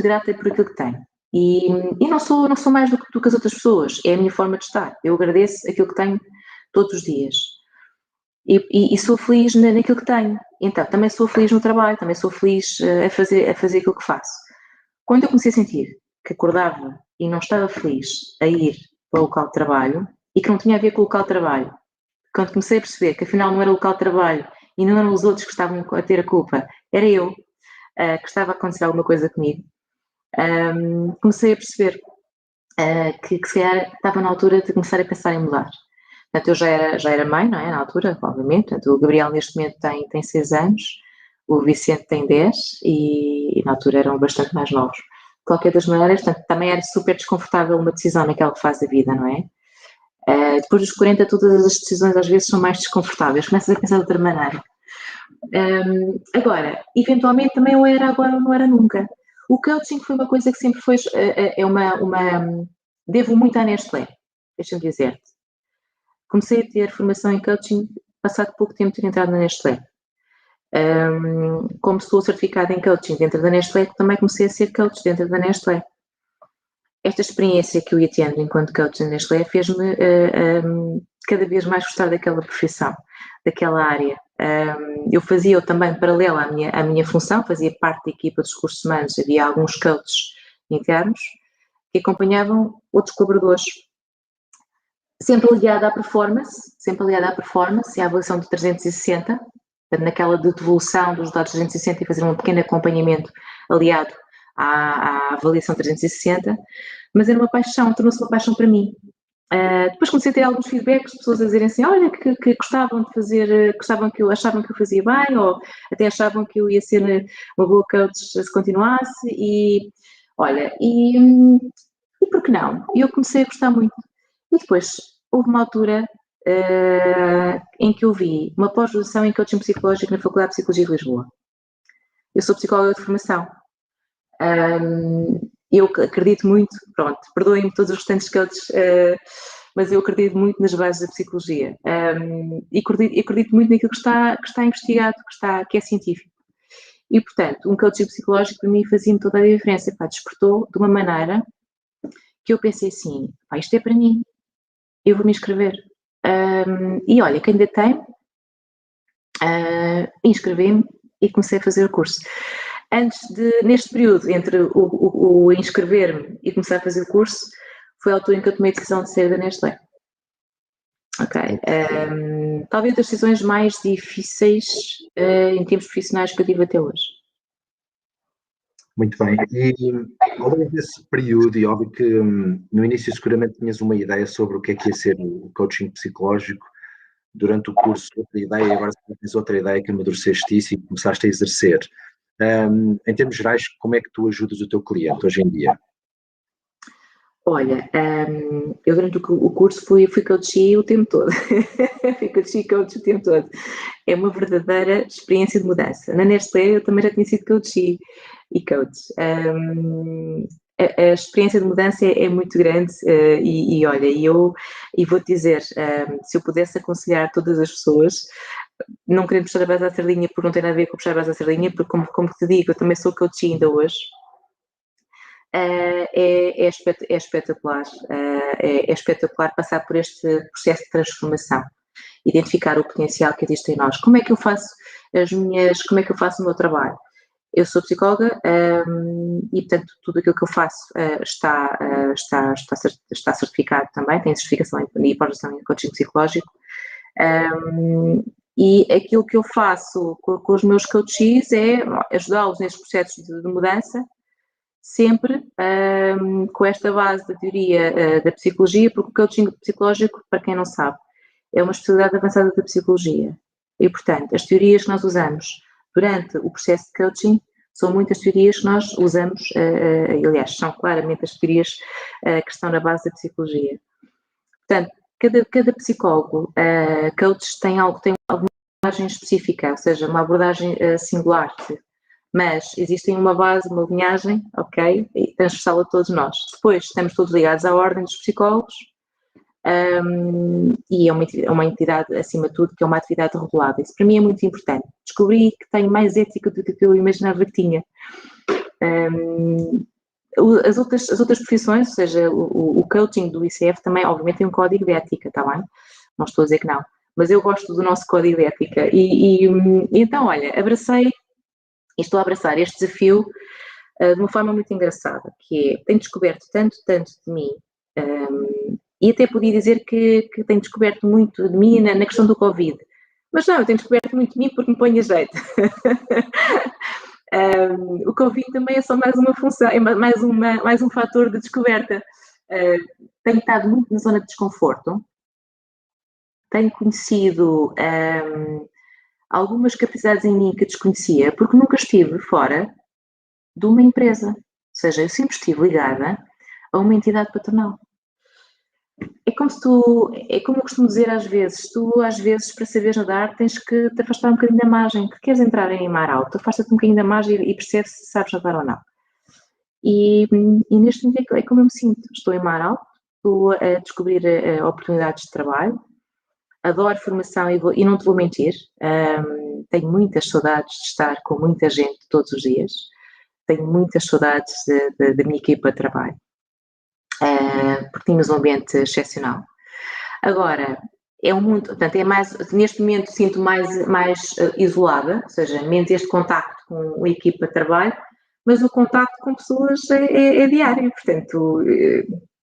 grata por aquilo que tenho e não sou mais do que as outras pessoas, é a minha forma de estar, eu agradeço aquilo que tenho todos os dias e sou feliz naquilo que tenho, então também sou feliz no trabalho, também sou feliz a fazer aquilo que faço. Quando eu comecei a sentir que acordava e não estava feliz a ir para o local de trabalho e que não tinha a ver com o local de trabalho, quando comecei a perceber que afinal não era o local de trabalho e não eram os outros que estavam a ter a culpa, era eu que estava a acontecer alguma coisa comigo, comecei a perceber que se calhar estava na altura de começar a pensar em mudar. Portanto, eu já era mãe, não é? Na altura, obviamente. Portanto, o Gabriel neste momento tem 6 anos, o Vicente tem 10 e na altura eram bastante mais novos. De qualquer das maneiras, portanto, também era super desconfortável uma decisão naquela fase da vida, não é? Depois dos 40, todas as decisões às vezes são mais desconfortáveis, começas a pensar de outra maneira. Agora, eventualmente também ou era agora ou não era nunca. O coaching foi uma coisa que sempre foi, devo muito à Nestlé, deixa-me dizer-te. Comecei a ter formação em coaching passado pouco tempo de ter entrado na Nestlé. Como estou certificada em coaching dentro da Nestlé, também comecei a ser coach dentro da Nestlé. Esta experiência que eu ia tendo enquanto coach na Nestlé fez-me cada vez mais gostar daquela profissão, daquela área. Eu fazia também paralelo à minha função, fazia parte da equipa dos recursos humanos, havia alguns coaches internos que acompanhavam outros colaboradores, sempre ligada à performance e à avaliação de 360, naquela de devolução dos dados 360 e fazer um pequeno acompanhamento aliado à avaliação 360, mas era uma paixão, tornou-se uma paixão para mim. Depois comecei a ter alguns feedbacks de pessoas a dizerem assim, olha, que gostavam de fazer, achavam que eu fazia bem, ou até achavam que eu ia ser uma boa coach se continuasse, e olha, e por que não? E eu comecei a gostar muito. E depois houve uma altura em que eu vi uma pós-graduação em coaching psicológico na Faculdade de Psicologia de Lisboa. Eu sou psicóloga de formação. Eu acredito muito, pronto, perdoem-me todos os restantes coaches, mas eu acredito muito nas bases da psicologia. E acredito muito naquilo que está investigado, que é científico. E, portanto, um coaching psicológico para mim fazia-me toda a diferença. Despertou de uma maneira que eu pensei assim, isto é para mim, eu vou me inscrever. E olha, candidatei-me, inscrevi-me e comecei a fazer o curso. Neste período, entre o inscrever-me e começar a fazer o curso, foi a altura em que eu tomei a decisão de sair da Nestlé. Ok. Talvez das decisões mais difíceis em termos profissionais que eu tive até hoje. Muito bem. E ao longo desse período, e óbvio que no início seguramente tinhas uma ideia sobre o que é que ia ser o coaching psicológico, durante o curso outra ideia, e agora tens outra ideia que amadureceste isso e começaste a exercer. Em termos gerais, como é que tu ajudas o teu cliente hoje em dia? Olha, eu durante o curso fui coachee o tempo todo. Fui coach o tempo todo. É uma verdadeira experiência de mudança. Na Nestlé eu também já tinha sido coachee e coach. A experiência de mudança é muito grande e olha, eu vou-te dizer, se eu pudesse aconselhar todas as pessoas, não querendo puxar a base à sardinha porque não tem nada a ver com puxar a base à sardinha, porque como te digo, eu também sou coachee ainda hoje. É espetacular, é espetacular passar por este processo de transformação, identificar o potencial que existe em nós. Como é que eu faço como é que eu faço o meu trabalho? Eu sou psicóloga e, portanto, tudo aquilo que eu faço está certificado também, tem certificação e pós-graduação em coaching psicológico. E aquilo que eu faço com os meus coaches é ajudá-los nestes processos de mudança, sempre com esta base da teoria da psicologia, porque o coaching psicológico, para quem não sabe, é uma especialidade avançada da psicologia. E, portanto, as teorias que nós usamos durante o processo de coaching são muitas teorias que nós usamos, aliás, são claramente as teorias que estão na base da psicologia. Portanto, cada psicólogo, coach, tem alguma abordagem específica, ou seja, uma abordagem singular, mas existem uma base, uma linhagem, ok, transversal a todos nós. Depois estamos todos ligados à ordem dos psicólogos e é uma entidade, acima de tudo, que é uma atividade regulada. Isso para mim é muito importante. Descobri que tenho mais ética do que eu imaginava que tinha. As outras profissões, ou seja, o coaching do ICF também, obviamente, tem um código de ética, está bem? Não estou a dizer que não. Mas eu gosto do nosso código de ética. Então, olha, e estou a abraçar este desafio de uma forma muito engraçada, que é, tenho descoberto tanto de mim, e até podia dizer que tenho descoberto muito de mim na questão do Covid, mas não, eu tenho descoberto muito de mim porque me ponho a jeito. O Covid também é só mais uma função, é mais um fator de descoberta. Tenho estado muito na zona de desconforto, tenho conhecido algumas capacidades em mim que desconhecia, porque nunca estive fora de uma empresa. Ou seja, eu sempre estive ligada a uma entidade patronal. É como eu costumo dizer às vezes, para saberes nadar, tens que te afastar um bocadinho da margem. Que queres entrar em mar alto, afasta-te um bocadinho da margem e percebes se sabes nadar ou não. E neste momento é como eu me sinto. Estou em mar alto, estou a descobrir oportunidades de trabalho, adoro formação e não te vou mentir, tenho muitas saudades de estar com muita gente todos os dias, tenho muitas saudades da minha equipa de trabalho, porque tínhamos um ambiente excepcional. Agora, é um mundo, portanto, neste momento sinto mais isolada, ou seja, menos este contacto com a equipa de trabalho, mas o contacto com pessoas é diário, portanto,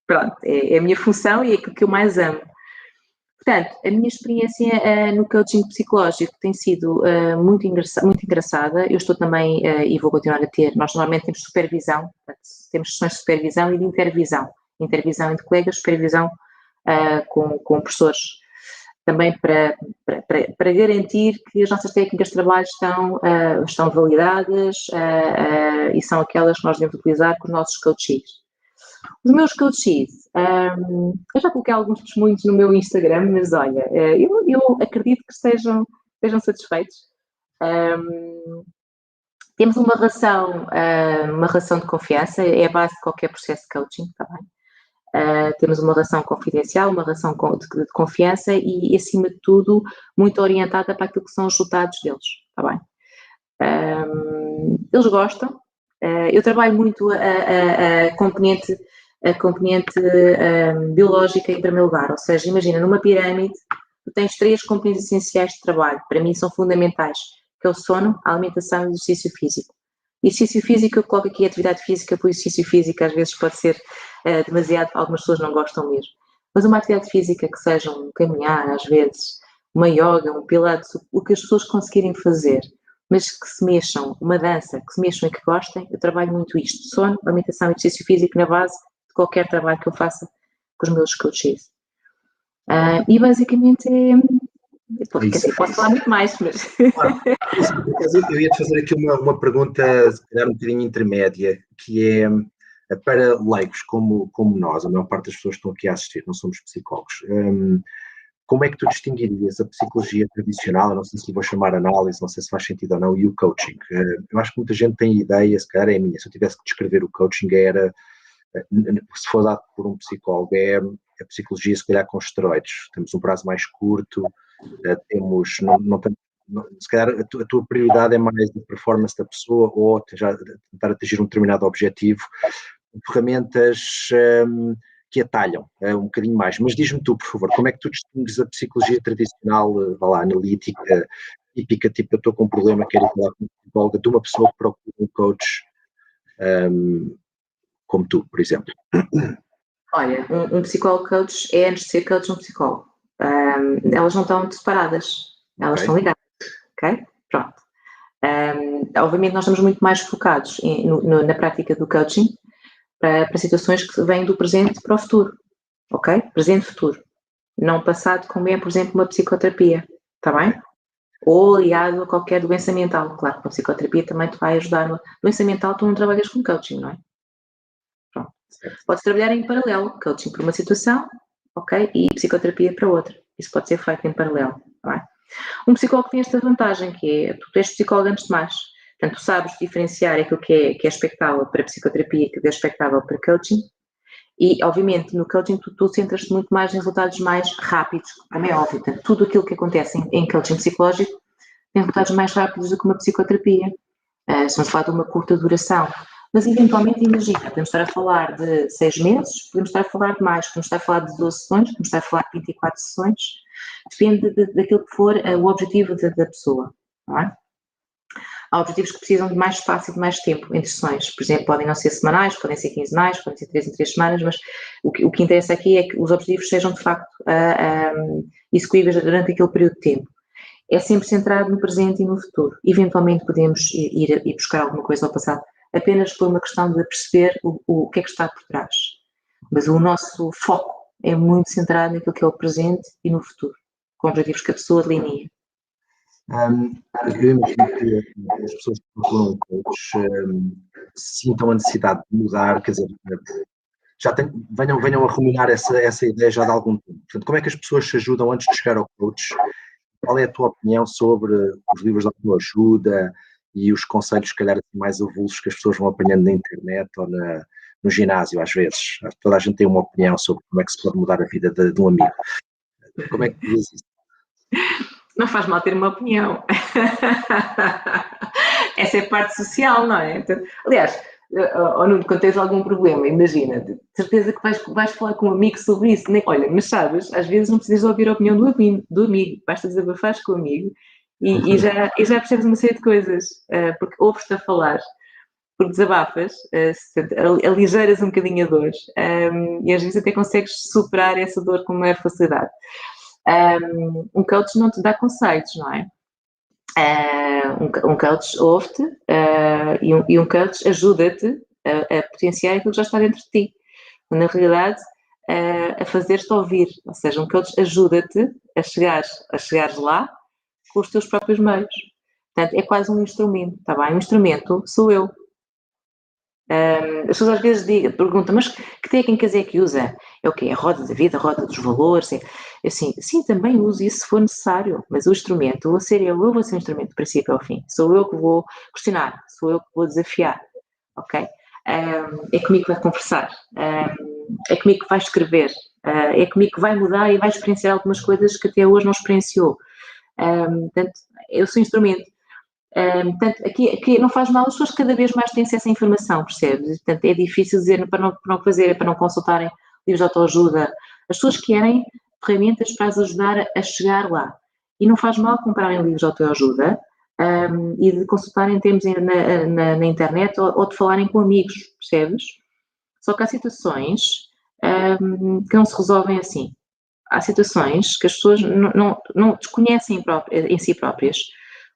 pronto, é a minha função e é aquilo que eu mais amo. Portanto, a minha experiência no coaching psicológico tem sido muito engraçada. Eu estou também, e vou continuar a ter, nós normalmente temos supervisão, portanto, temos sessões de supervisão e de intervisão. Intervisão entre colegas, supervisão com professores, também para garantir que as nossas técnicas de trabalho estão validadas e são aquelas que nós devemos utilizar com os nossos coaches. Os meus coaches, eu já coloquei alguns testemunhos no meu Instagram, mas olha, eu acredito que estejam satisfeitos. Temos uma relação de confiança, é a base de qualquer processo de coaching, está bem? Temos uma relação confidencial, uma relação de confiança e, acima de tudo, muito orientada para aquilo que são os resultados deles, está bem? Eles gostam. Eu trabalho muito a componente biológica em primeiro lugar, ou seja, imagina, numa pirâmide, tu tens 3 componentes essenciais de trabalho, para mim são fundamentais, que é o sono, a alimentação e o exercício físico. Exercício físico, eu coloco aqui atividade física, porque o exercício físico às vezes pode ser demasiado, algumas pessoas não gostam mesmo. Mas uma atividade física que seja um caminhar, às vezes, uma yoga, um pilates, o que as pessoas conseguirem fazer, mas que se mexam, uma dança, que se mexam e que gostem, eu trabalho muito isto, sono, alimentação e exercício físico na base de qualquer trabalho que eu faça com os meus coaches. E basicamente posso falar muito mais, mas... Claro. Eu ia-te fazer aqui uma pergunta, se calhar um bocadinho intermédia, que é para leigos como nós, a maior parte das pessoas que estão aqui a assistir, não somos psicólogos. Como é que tu distinguirias a psicologia tradicional, eu não sei se vou chamar análise, não sei se faz sentido ou não, e o coaching? Eu acho que muita gente tem ideia, se calhar é a minha, se eu tivesse que descrever o coaching era, se for dado por um psicólogo, é a psicologia se calhar com esteroides, temos um prazo mais curto, temos, se calhar a tua prioridade é mais a performance da pessoa ou já tentar atingir um determinado objetivo, ferramentas que atalham um bocadinho mais. Mas diz-me tu, por favor, como é que tu distingues a psicologia tradicional, analítica, típica, tipo, eu estou com um problema, quero ir falar com um psicólogo, de uma pessoa que procura um coach como tu, por exemplo? Olha, um psicólogo coach é, antes de ser coach, um psicólogo. Elas não estão separadas, elas estão ligadas, ok? Pronto. Obviamente nós estamos muito mais focados na prática do coaching para situações que vêm do presente para o futuro, ok? Presente e futuro. Não passado como é, por exemplo, uma psicoterapia, está bem? Ou ligado a qualquer doença mental. Claro que a psicoterapia também te vai ajudar. Doença mental, tu não trabalhas com coaching, não é? Pronto. Podes trabalhar em paralelo, coaching para uma situação, ok? E psicoterapia para outra. Isso pode ser feito em paralelo, está bem? Um psicólogo tem esta vantagem, que é, tu és psicólogo antes de mais. Portanto, tu sabes diferenciar aquilo que é expectável para psicoterapia e que é expectável para coaching. E, obviamente, no coaching tu centras-te muito mais em resultados mais rápidos, também é óbvio. Portanto, tudo aquilo que acontece em coaching psicológico tem resultados mais rápidos do que uma psicoterapia. Estamos a falar de uma curta duração. Mas, eventualmente, imagina, podemos estar a falar de 6 meses, podemos estar a falar de mais, podemos estar a falar de 12 sessões, podemos estar a falar de 24 sessões. Depende daquilo que for o objetivo da pessoa, não é? Há objetivos que precisam de mais espaço e de mais tempo entre sessões. Por exemplo, podem não ser semanais, podem ser quinzenais, podem ser 3 em 3 semanas, mas o que interessa aqui é que os objetivos sejam, de facto, execuíveis durante aquele período de tempo. É sempre centrado no presente e no futuro. Eventualmente podemos ir buscar alguma coisa ao passado, apenas por uma questão de perceber o que é que está por trás. Mas o nosso foco é muito centrado naquilo que é o presente e no futuro, com objetivos que a pessoa delinea. Eu imagino que as pessoas que procuram um coach sintam a necessidade de mudar, quer dizer, já venham a ruminar essa ideia já de algum tempo. Portanto, como é que as pessoas se ajudam antes de chegar ao coach? Qual é a tua opinião sobre os livros de autoajuda e os conselhos, se calhar, mais avulsos que as pessoas vão apanhando na internet ou no ginásio, às vezes? Toda a gente tem uma opinião sobre como é que se pode mudar a vida de um amigo. Como é que diz isso? Não faz mal ter uma opinião. Essa é a parte social, não é? Então, aliás, Nuno, quando tens algum problema, imagina, de certeza que vais falar com um amigo sobre isso. Olha, mas sabes, às vezes não precisas ouvir a opinião do amigo, basta desabafar com o amigo e já percebes uma série de coisas, porque ouves-te a falar, porque desabafas, aligeiras um bocadinho a dor e às vezes até consegues superar essa dor com maior facilidade. Um coach não te dá conselhos, não é? Um coach ouve-te e um coach ajuda-te a potenciar aquilo que já está dentro de ti. Na realidade, a fazer-te ouvir. Ou seja, um coach ajuda-te a chegares lá com os teus próprios meios. Portanto, é quase um instrumento, está bem? Um instrumento sou eu. As pessoas às vezes perguntam, mas que técnicas é que usa? É o quê? É a roda da vida, a roda dos valores? Assim, sim, também uso isso se for necessário, mas o instrumento vou ser eu vou ser um instrumento do princípio ao fim. Sou eu que vou questionar, sou eu que vou desafiar, ok? É comigo que vai conversar, é comigo que vai escrever, é comigo que vai mudar e vai experienciar algumas coisas que até hoje não experienciou. Portanto, eu sou instrumento. Portanto, aqui não faz mal, as pessoas cada vez mais têm acesso à informação, percebes? Portanto, é difícil dizer para não consultarem livros de autoajuda. As pessoas querem ferramentas para as ajudar a chegar lá. E não faz mal comprarem livros de autoajuda e de consultarem termos na internet ou de falarem com amigos, percebes? Só que há situações que não se resolvem assim. Há situações que as pessoas não desconhecem em si próprias,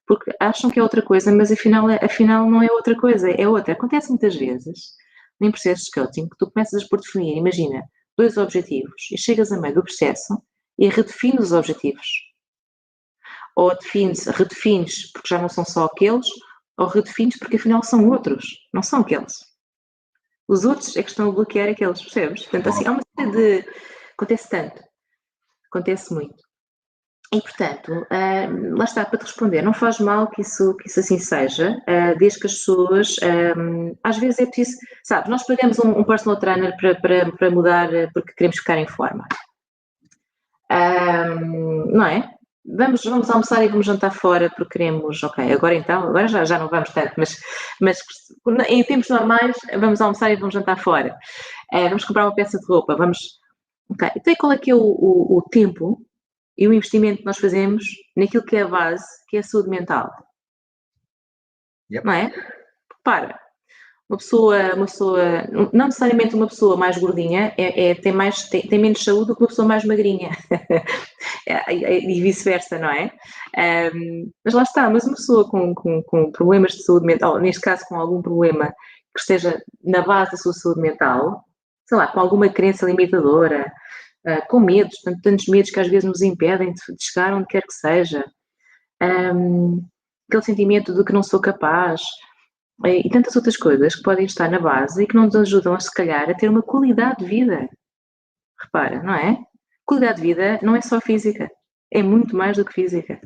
porque acham que é outra coisa, mas afinal não é outra coisa, é outra. Acontece muitas vezes, em processos de coaching, que tu começas por definir, imagina, 2 objetivos, e chegas a meio do processo e redefines os objetivos. Ou redefines porque já não são só aqueles, ou redefines porque afinal são outros, não são aqueles. Os outros é que estão a bloquear aqueles, percebes? Portanto, assim, há uma série de... Acontece tanto. Acontece muito. E, portanto, lá está, para te responder, não faz mal que isso assim seja, desde que as pessoas, às vezes é preciso, sabes, nós pagamos um personal trainer para mudar porque queremos ficar em forma. Não é? Vamos almoçar e vamos jantar fora porque queremos, ok, agora já não vamos tanto, mas em tempos normais vamos almoçar e vamos jantar fora. Vamos comprar uma peça de roupa, ok, então qual é que é o tempo e o investimento que nós fazemos naquilo que é a base, que é a saúde mental? Yep. Não é? Para. Uma pessoa, não necessariamente uma pessoa mais gordinha tem menos saúde do que uma pessoa mais magrinha. E vice-versa, não é? Mas lá está, mas uma pessoa com problemas de saúde mental, neste caso com algum problema que esteja na base da sua saúde mental, sei lá, com alguma crença limitadora, com medos, tantos medos que às vezes nos impedem de chegar onde quer que seja, aquele sentimento de que não sou capaz, e tantas outras coisas que podem estar na base e que não nos ajudam, se calhar, a ter uma qualidade de vida. Repara, não é? Qualidade de vida não é só física, é muito mais do que física.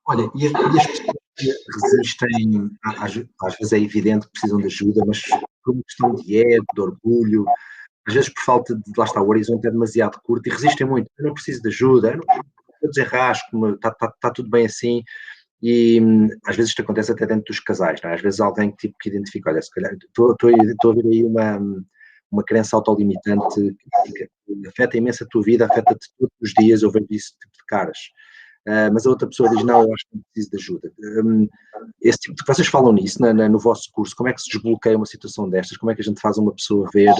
Olha, e as pessoas que resistem, às vezes é evidente que precisam de ajuda, mas por uma questão de ego, de orgulho, às vezes por falta de, lá está, o horizonte é demasiado curto e resistem muito. Eu não preciso de ajuda, eu desenrasco-me, está tudo bem assim. E às vezes isto acontece até dentro dos casais, não é? Às vezes alguém que identifica, olha, se calhar estou a ver aí uma crença autolimitante que afeta imenso a tua vida, afeta-te todos os dias, eu vejo esse tipo de caras. Mas a outra pessoa diz, não, eu acho que não preciso de ajuda. Esse tipo de... Vocês falam nisso no vosso curso, como é que se desbloqueia uma situação destas? Como é que a gente faz uma pessoa ver,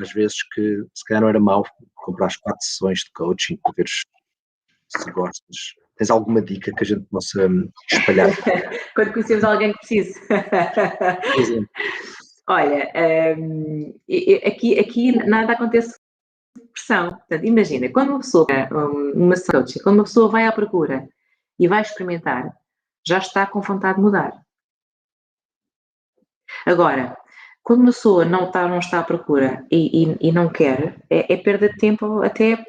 às vezes, que se calhar não era mau comprar as 4 sessões de coaching para veres se gostas? Tens alguma dica que a gente possa espalhar? Quando conhecemos alguém que precise. Por exemplo. Olha, aqui nada acontece por pressão. Portanto, imagina, quando uma pessoa, quando uma pessoa vai à procura e vai experimentar, já está com vontade de mudar. Agora, quando uma pessoa não está à procura e não quer, é perda de tempo até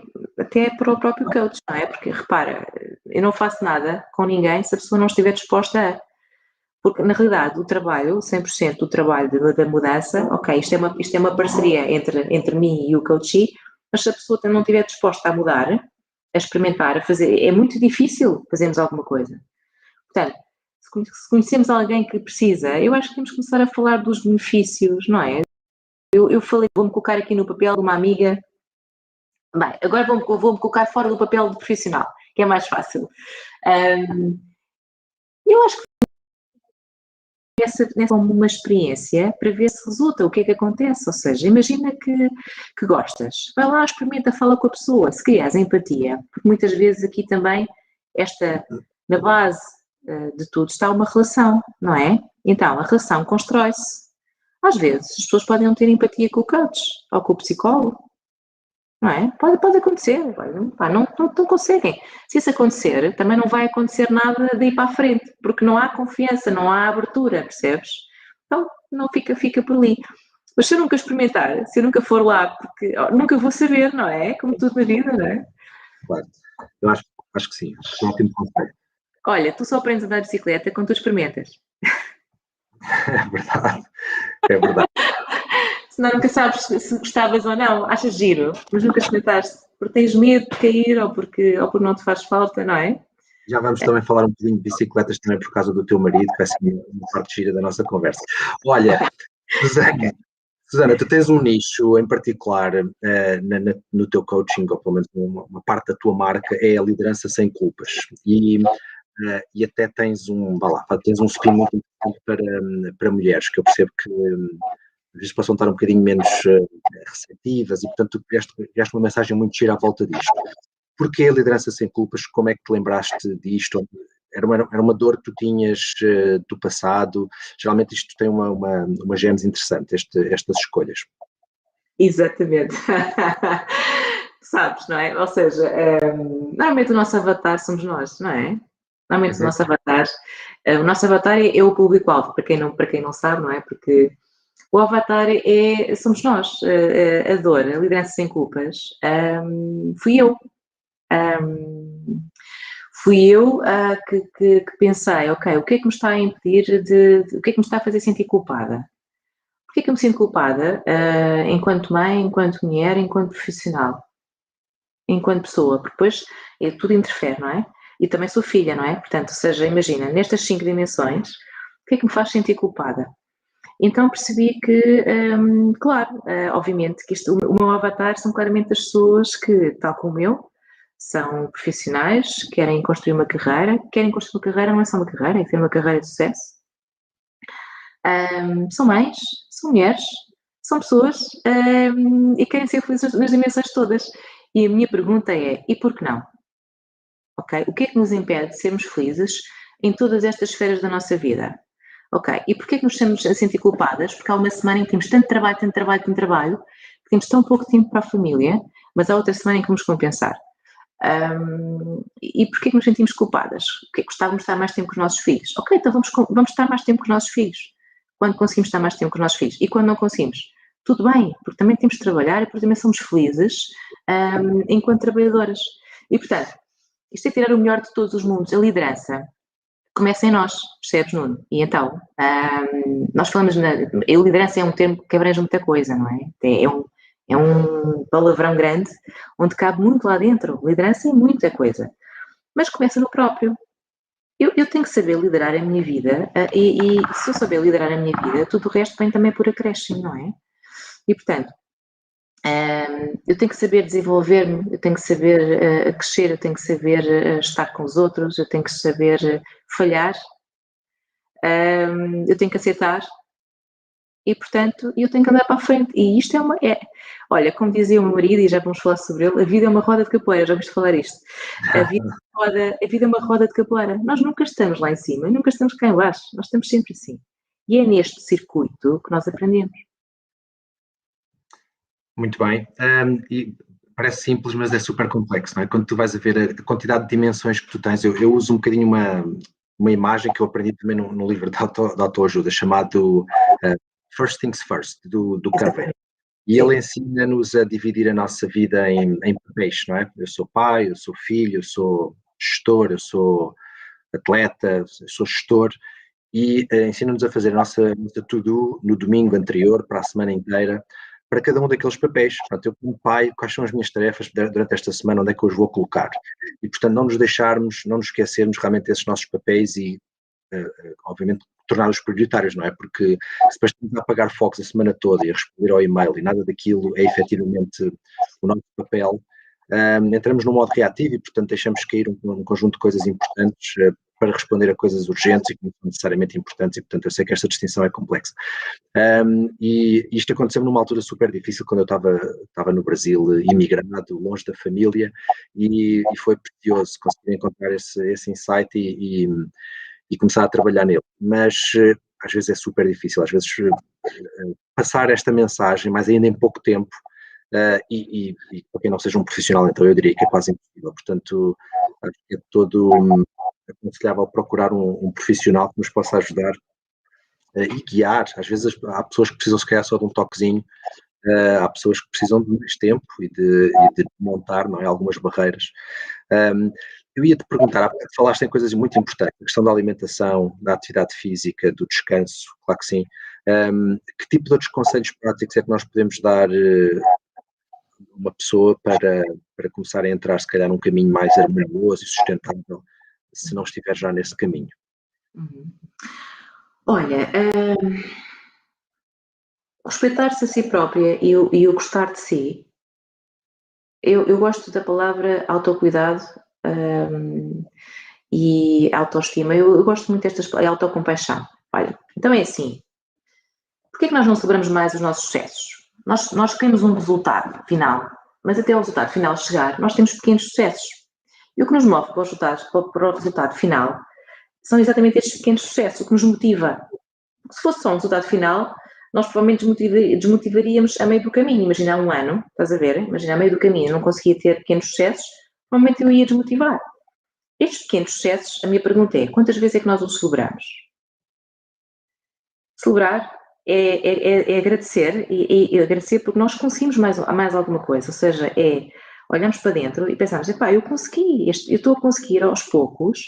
para o próprio coach, não é? Porque, repara, eu não faço nada com ninguém se a pessoa não estiver disposta a... Porque, na realidade, o trabalho, 100% do trabalho da mudança, ok, isto é uma parceria entre mim e o coach, mas se a pessoa não estiver disposta a mudar, a experimentar, a fazer, é muito difícil fazermos alguma coisa. Portanto, se conhecemos alguém que precisa, eu acho que temos que começar a falar dos benefícios, não é? Eu falei, vou-me colocar aqui no papel de uma amiga. Bem, agora vou-me colocar fora do papel de profissional, que é mais fácil. Eu acho que nessa como uma experiência para ver se resulta, o que é que acontece. Ou seja, imagina que gostas, vai lá, experimenta, fala com a pessoa, se crias empatia, porque muitas vezes aqui também na base de tudo está uma relação, não é? Então, a relação constrói-se. Às vezes, as pessoas podem não ter empatia com o coach ou com o psicólogo, não é? Pode acontecer, não conseguem. Se isso acontecer, também não vai acontecer nada daí para a frente, porque não há confiança, não há abertura, percebes? Então, não fica por ali. Mas se eu nunca experimentar, se eu nunca for lá, porque nunca vou saber, não é? Como tudo na vida, não é? Claro. Eu acho que sim. Acho que é um ótimo conceito. Olha, tu só aprendes a andar de bicicleta quando tu experimentas. É verdade. É verdade. Senão nunca sabes se gostavas ou não. Achas giro, mas nunca experimentaste. Porque tens medo de cair ou por não te faz falta, não é? Já vamos também falar um bocadinho de bicicletas também por causa do teu marido, que vai ser uma parte gira da nossa conversa. Olha, Susana, tu tens um nicho em particular no teu coaching, ou pelo menos uma parte da tua marca, é a liderança sem culpas. E até tens tens um spin muito importante para mulheres, que eu percebo que às vezes possam estar um bocadinho menos receptivas, e portanto tu criaste uma mensagem muito gira à volta disto. Porquê a liderança sem culpas? Como é que te lembraste disto? Era uma dor que tu tinhas do passado? Geralmente isto tem uma gênese interessante, estas escolhas. Exatamente. Sabes, não é? Ou seja, normalmente o nosso avatar somos nós, não é? Normalmente o nosso avatar é o público-alvo, para quem não sabe, não é? Porque o avatar somos nós, a dor, a liderança sem culpas. Fui eu. Fui eu que pensei, ok, o que é que me está a impedir o que é que me está a fazer sentir culpada? Porquê é que eu me sinto culpada enquanto mãe, enquanto mulher, enquanto profissional, enquanto pessoa? Porque depois tudo interfere, não é? E também sou filha, não é? Portanto, ou seja, imagina, nestas 5 dimensões, o que é que me faz sentir culpada? Então percebi que, claro, obviamente, que o meu avatar são claramente as pessoas que, tal como eu, são profissionais, querem construir uma carreira. Querem construir uma carreira, não é só uma carreira, é ter uma carreira de sucesso. São mães, são mulheres, são pessoas e querem ser felizes nas dimensões todas. E a minha pergunta é, e por que não? Ok? O que é que nos impede de sermos felizes em todas estas esferas da nossa vida? Ok, e porquê é que nos estamos a sentir culpadas? Porque há uma semana em que temos tanto trabalho, que temos tão pouco tempo para a família, mas há outra semana em que vamos compensar. E porquê é que nos sentimos culpadas? Porque gostávamos de estar mais tempo com os nossos filhos. Ok, então vamos estar mais tempo com os nossos filhos. Quando conseguimos estar mais tempo com os nossos filhos. E quando não conseguimos? Tudo bem, porque também temos de trabalhar e porque também somos felizes enquanto trabalhadoras. E, portanto, isto é tirar o melhor de todos os mundos. A liderança começa em nós, percebes, Nuno? E então, nós falamos, a liderança é um termo que abrange muita coisa, não é? É um palavrão grande, onde cabe muito lá dentro. Liderança é muita coisa. Mas começa no próprio. Eu tenho que saber liderar a minha vida, e se eu saber liderar a minha vida, tudo o resto vem também por acréscimo, não é? E, portanto, eu tenho que saber desenvolver-me, eu tenho que saber crescer, eu tenho que saber estar com os outros, eu tenho que saber falhar, eu tenho que aceitar e, portanto, eu tenho que andar para a frente. E isto olha, como dizia o meu marido, e já vamos falar sobre ele, a vida é uma roda de capoeira, já ouviste falar isto? A vida é uma roda de capoeira. Nós nunca estamos lá em cima, nunca estamos cá em baixo, nós estamos sempre assim. E é neste circuito que nós aprendemos. Muito bem. E parece simples, mas é super complexo, não é? Quando tu vais a ver a quantidade de dimensões que tu tens, eu uso um bocadinho uma imagem que eu aprendi também no livro de autoajuda, chamado First Things First, do Covey. E ele ensina-nos a dividir a nossa vida em papéis, não é? Eu sou pai, eu sou filho, eu sou gestor, eu sou atleta, eu sou gestor, e ensina-nos a fazer a nossa to-do no domingo anterior, para a semana inteira, para cada um daqueles papéis. Portanto, eu como pai, quais são as minhas tarefas durante esta semana, onde é que eu os vou colocar? E, portanto, não nos esquecermos realmente desses nossos papéis e, obviamente, torná-los prioritários, não é? Porque se depois estamos a apagar focos a semana toda e a responder ao e-mail e nada daquilo é efetivamente o nosso papel, entramos no modo reativo e, portanto, deixamos cair um conjunto de coisas importantes para responder a coisas urgentes e que não são necessariamente importantes, e, portanto, eu sei que esta distinção é complexa. E isto aconteceu numa altura super difícil, quando eu estava no Brasil, imigrado, longe da família, e foi precioso conseguir encontrar esse insight e começar a trabalhar nele. Mas às vezes é super difícil, às vezes passar esta mensagem, mas ainda em pouco tempo, e para quem não seja um profissional, então eu diria que é quase impossível. Portanto, acho que é todo aconselhável procurar um profissional que nos possa ajudar e guiar. Às vezes há pessoas que precisam se calhar só de um toquezinho, há pessoas que precisam de mais tempo e de montar, não é, algumas barreiras. Eu ia-te perguntar, há pouco falaste em coisas muito importantes, a questão da alimentação, da atividade física, do descanso, claro que sim. Que tipo de outros conselhos práticos é que nós podemos dar a uma pessoa para começar a entrar, se calhar, num caminho mais harmonioso e sustentável, se não estiver já nesse caminho? Olha, respeitar-se a si própria e o gostar de si. Eu gosto da palavra autocuidado e autoestima. Eu gosto muito destas palavras, autocompaixão. Olha, então é assim. Porquê é que nós não celebramos mais os nossos sucessos? Nós queremos um resultado final, mas até o resultado final chegar, nós temos pequenos sucessos. E o que nos move para o resultado final são exatamente estes pequenos sucessos, o que nos motiva. Porque se fosse só um resultado final, nós provavelmente desmotivaríamos a meio do caminho. Imagina um ano, estás a ver? Imagina a meio do caminho, eu não conseguia ter pequenos sucessos, provavelmente eu ia desmotivar. Estes pequenos sucessos, a minha pergunta é, quantas vezes é que nós os celebramos? Celebrar é agradecer, e agradecer porque nós conseguimos mais alguma coisa, ou seja, olhamos para dentro e pensamos, epá, eu consegui, eu estou a conseguir aos poucos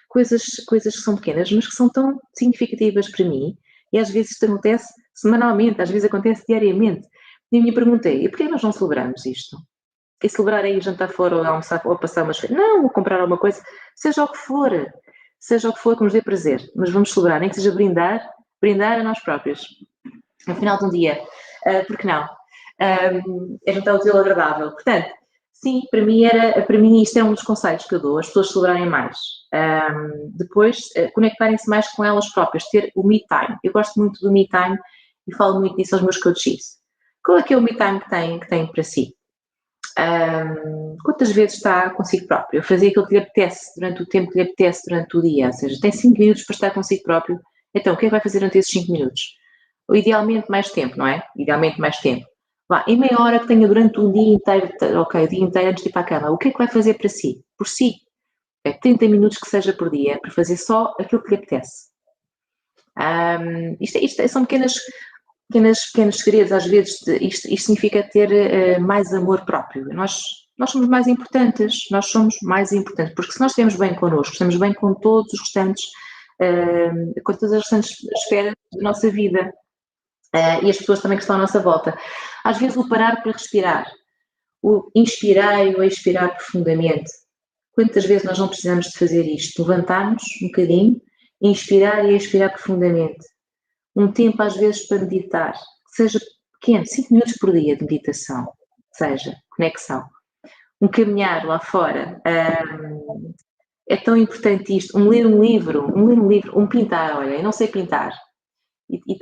coisas que são pequenas, mas que são tão significativas para mim, e às vezes isto acontece semanalmente, às vezes acontece diariamente. E a minha pergunta é, e porquê nós não celebramos isto? E celebrar aí jantar fora, ou almoçar, ou passar umas férias? Não, ou comprar alguma coisa, seja o que for que nos dê prazer, mas vamos celebrar, nem que seja brindar a nós próprios. No final de um dia, porque não? É juntar o teu agradável. Portanto, sim, para mim isto é um dos conselhos que eu dou, as pessoas celebrarem mais. Depois, conectarem-se mais com elas próprias, ter o me time. Eu gosto muito do me time e falo muito disso aos meus coaches. Qual é que é o me time que tem para si? Quantas vezes está consigo próprio? Eu fazia aquilo que lhe apetece durante o tempo que lhe apetece durante o dia, ou seja, tem 5 minutos para estar consigo próprio, então o que é que vai fazer durante esses 5 minutos? Ou idealmente mais tempo, não é? Idealmente mais tempo. Em meia hora que tenha durante o dia inteiro, o dia inteiro antes de ir para a cama, o que é que vai fazer para si? Por si. 30 minutos que seja por dia, para fazer só aquilo que lhe apetece. Isto são pequenos segredos, às vezes, isto significa ter mais amor próprio. Nós somos mais importantes, porque se nós estivermos bem connosco, estamos bem com todos os restantes, com todas as restantes esferas da nossa vida, e as pessoas também que estão à nossa volta. Às vezes o parar para respirar, o inspirar e o expirar profundamente. Quantas vezes nós não precisamos de fazer isto? Levantar-nos um bocadinho, inspirar e expirar profundamente. Um tempo às vezes para meditar, que seja pequeno, 5 minutos por dia de meditação, seja conexão. Um caminhar lá fora, é tão importante isto, ler um livro, um pintar, olha, eu não sei pintar. E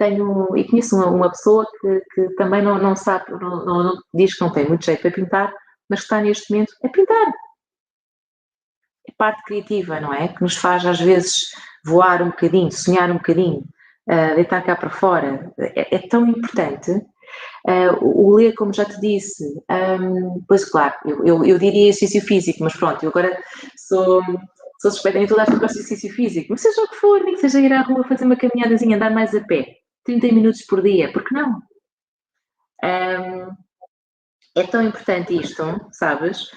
conheço uma pessoa que também não sabe, não diz que não tem muito jeito para pintar, mas que está neste momento a pintar. É parte criativa, não é? Que nos faz às vezes voar um bocadinho, sonhar um bocadinho, deitar cá para fora. É tão importante. O ler, como já te disse, pois claro, eu diria exercício físico, mas pronto, eu agora sou suspeita em toda a gente gosta de exercício físico, mas seja o que for, nem que seja ir à rua fazer uma caminhadazinha, andar mais a pé, 30 minutos por dia, porque não? É tão importante isto, sabes?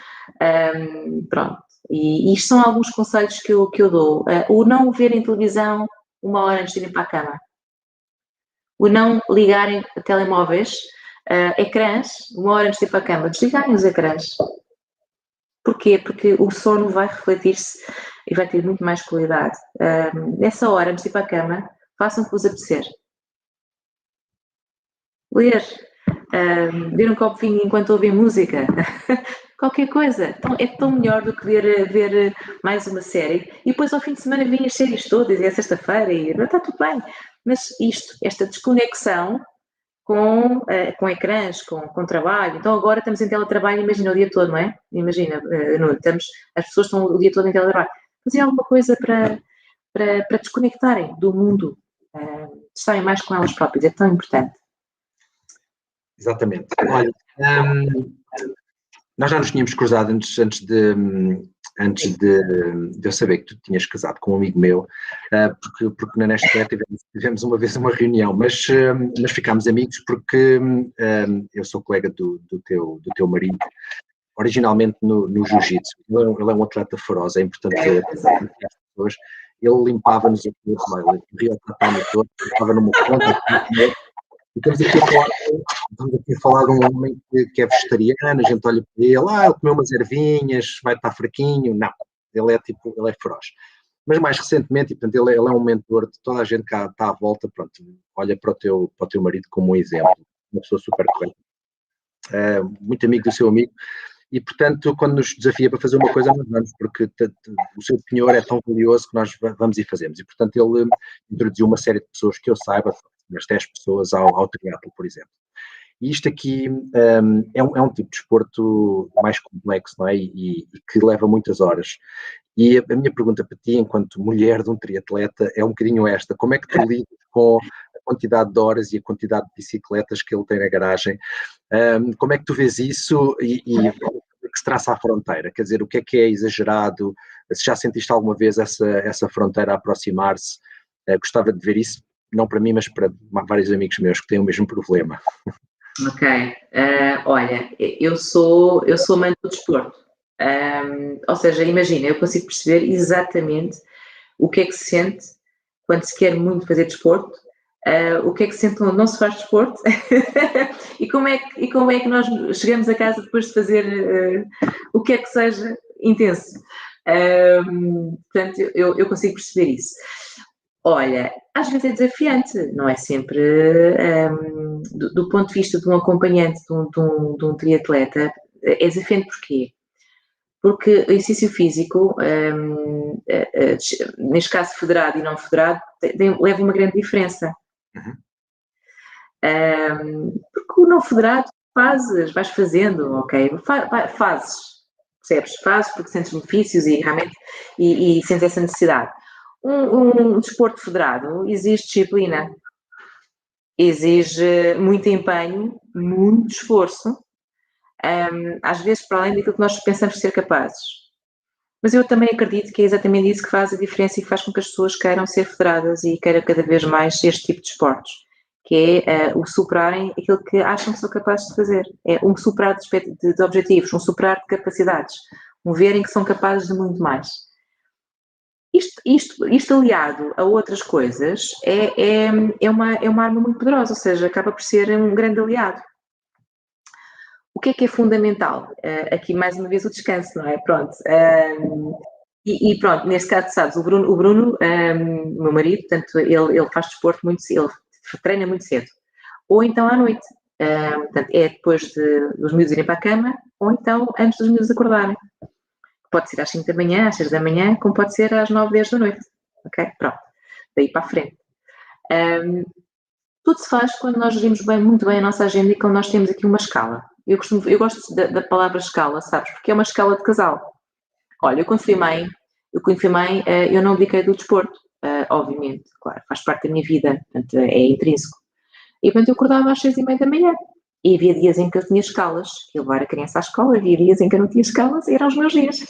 Pronto, e isto são alguns conselhos que eu dou. O não verem televisão 1 hora antes de irem para a cama. O não ligarem telemóveis, ecrãs, 1 hora antes de ir para a cama. Desligarem os ecrãs. Porquê? Porque o sono vai refletir-se e vai ter muito mais qualidade. Nessa hora, antes de ir para a cama, façam o que vos apetecer. Ler, beber um copo de vinho enquanto ouvem música, qualquer coisa. Então, é tão melhor do que ver mais uma série. E depois ao fim de semana vêm as séries todas, e é sexta-feira, e está tudo bem. Mas esta desconexão com ecrãs, com trabalho. Então agora estamos em teletrabalho, imagina o dia todo, não é? Imagina, as pessoas estão o dia todo em teletrabalho. Fazer alguma coisa para desconectarem do mundo, estarem mais com elas próprias, é tão importante. Exatamente. Olha, nós já nos tínhamos cruzado antes de antes de eu saber que tu tinhas casado com um amigo meu, porque na Nestlé tivemos uma vez uma reunião, mas ficámos amigos porque eu sou colega do teu marido, originalmente no jiu-jitsu. Ele é um atleta feroz, é importante para as pessoas. Ele limpava-nos aqui, ele corria o tatame todo, limpava numa ponta, e estamos aqui a falar de um homem que é vegetariano, a gente olha para ele, ele comeu umas ervinhas, vai estar fraquinho. Não, ele é feroz. Mas mais recentemente, e, portanto, ele é um mentor de toda a gente que está à volta, pronto, olha para o teu marido como um exemplo, uma pessoa super correta, muito amigo do seu amigo, e, portanto, quando nos desafia para fazer uma coisa, nós vamos, porque o seu penhor é tão valioso que nós vamos e fazemos. E, portanto, ele introduziu uma série de pessoas que eu saiba, umas 10 pessoas ao triatlo, por exemplo. E isto aqui é um tipo de desporto mais complexo, não é? E que leva muitas horas. E a minha pergunta para ti, enquanto mulher de um triatleta, é um bocadinho esta. Como é que tu lidas com a quantidade de horas e a quantidade de bicicletas que ele tem na garagem? Como é que tu vês isso e que se traça a fronteira? Quer dizer, o que é exagerado? Se já sentiste alguma vez essa fronteira a aproximar-se? Gostava de ver isso, não para mim, mas para vários amigos meus que têm o mesmo problema. Ok. Olha, eu sou amante do desporto. Ou seja, imagina, eu consigo perceber exatamente o que é que se sente quando se quer muito fazer desporto, o que é que se sente quando não se faz desporto e como é que nós chegamos a casa depois de fazer o que é que seja intenso. Portanto, eu consigo perceber isso. Olha, às vezes é desafiante, não é sempre, do ponto de vista de um acompanhante de um triatleta, é desafiante porquê? Porque o exercício físico, neste caso federado e não federado, leva uma grande diferença. Porque o não federado vais fazendo, ok? Fazes, percebes? Fazes porque sentes benefícios e realmente e sentes essa necessidade. Um desporto federado exige disciplina, exige muito empenho, muito esforço, às vezes para além daquilo que nós pensamos ser capazes. Mas eu também acredito que é exatamente isso que faz a diferença e que faz com que as pessoas queiram ser federadas e queiram cada vez mais este tipo de esportes, que é o superarem aquilo que acham que são capazes de fazer. É um superar de objetivos, um superar de capacidades, um verem que são capazes de muito mais. Isto aliado a outras coisas é uma arma muito poderosa, ou seja, acaba por ser um grande aliado. O que é fundamental? Aqui mais uma vez o descanso, não é? Pronto. E pronto, neste caso, sabes, o Bruno, meu marido, portanto, ele faz desporto muito cedo, ele treina muito cedo. Ou então à noite. Portanto, é depois dos miúdos irem para a cama, ou então antes dos miúdos acordarem. Pode ser às 5 da manhã, às 6 da manhã, como pode ser às 9, 10 da noite. Ok? Pronto. Daí para a frente. Tudo se faz quando nós gerimos muito bem a nossa agenda e quando nós temos aqui uma escala. Eu gosto da palavra escala, sabes? Porque é uma escala de casal. Olha, eu quando fui mãe, eu não abdiquei do desporto, obviamente, claro, faz parte da minha vida, portanto, é intrínseco. E, portanto, eu acordava às 6h30 da manhã. E havia dias em que eu tinha escalas, que ia levar a criança à escola, havia dias em que eu não tinha escalas, e eram os meus dias.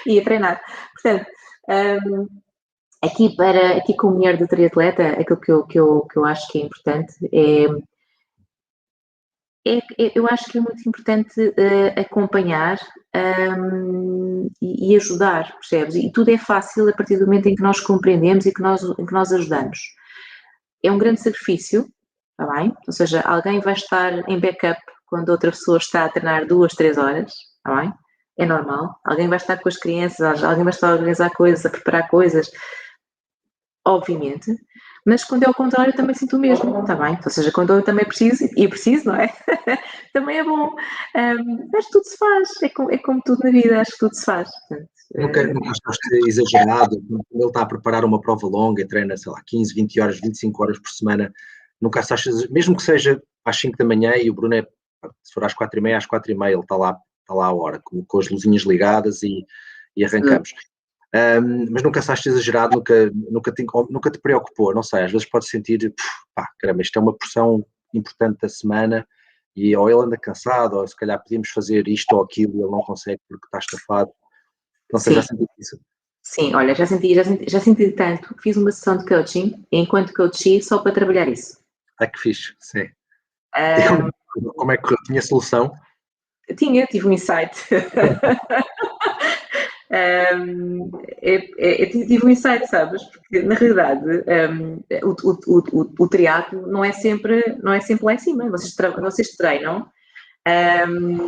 Ia treinar. Portanto, aqui como mulher de triatleta, aquilo que eu acho que é importante eu acho que é muito importante acompanhar e ajudar, percebes? E tudo é fácil a partir do momento em que nós compreendemos e que nós ajudamos. É um grande sacrifício, está bem? Ou seja, alguém vai estar em backup quando outra pessoa está a treinar 2, 3 horas, está bem? É normal. Alguém vai estar com as crianças, alguém vai estar a organizar coisas, a preparar coisas, obviamente. Mas quando é ao contrário, também sinto o mesmo, está bem? Ou seja, quando eu também preciso, não é? Também é bom. Mas tudo se faz, é como tudo na vida, acho que tudo se faz. Portanto, Nunca achaste exagerado, quando ele está a preparar uma prova longa e treina, sei lá, 15, 20 horas, 25 horas por semana, nunca achas, mesmo que seja às 5 da manhã e o Bruno se for às 4h30, às 4h30 ele está lá à hora, com as luzinhas ligadas e arrancamos. Mas nunca achaste exagerado, nunca te preocupou, não sei, às vezes pode sentir, caramba, isto é uma porção importante da semana e ou ele anda cansado, ou se calhar podíamos fazer isto ou aquilo e ele não consegue porque está estafado. Não sei, já senti isso. Sim, olha, já senti tanto que fiz uma sessão de coaching enquanto coachei só para trabalhar isso. Que fixe, sim. Como é que tinha solução? Tive um insight. Eu tive um insight, sabes? Porque, na realidade, o triatlo não é sempre lá em cima. Vocês treinam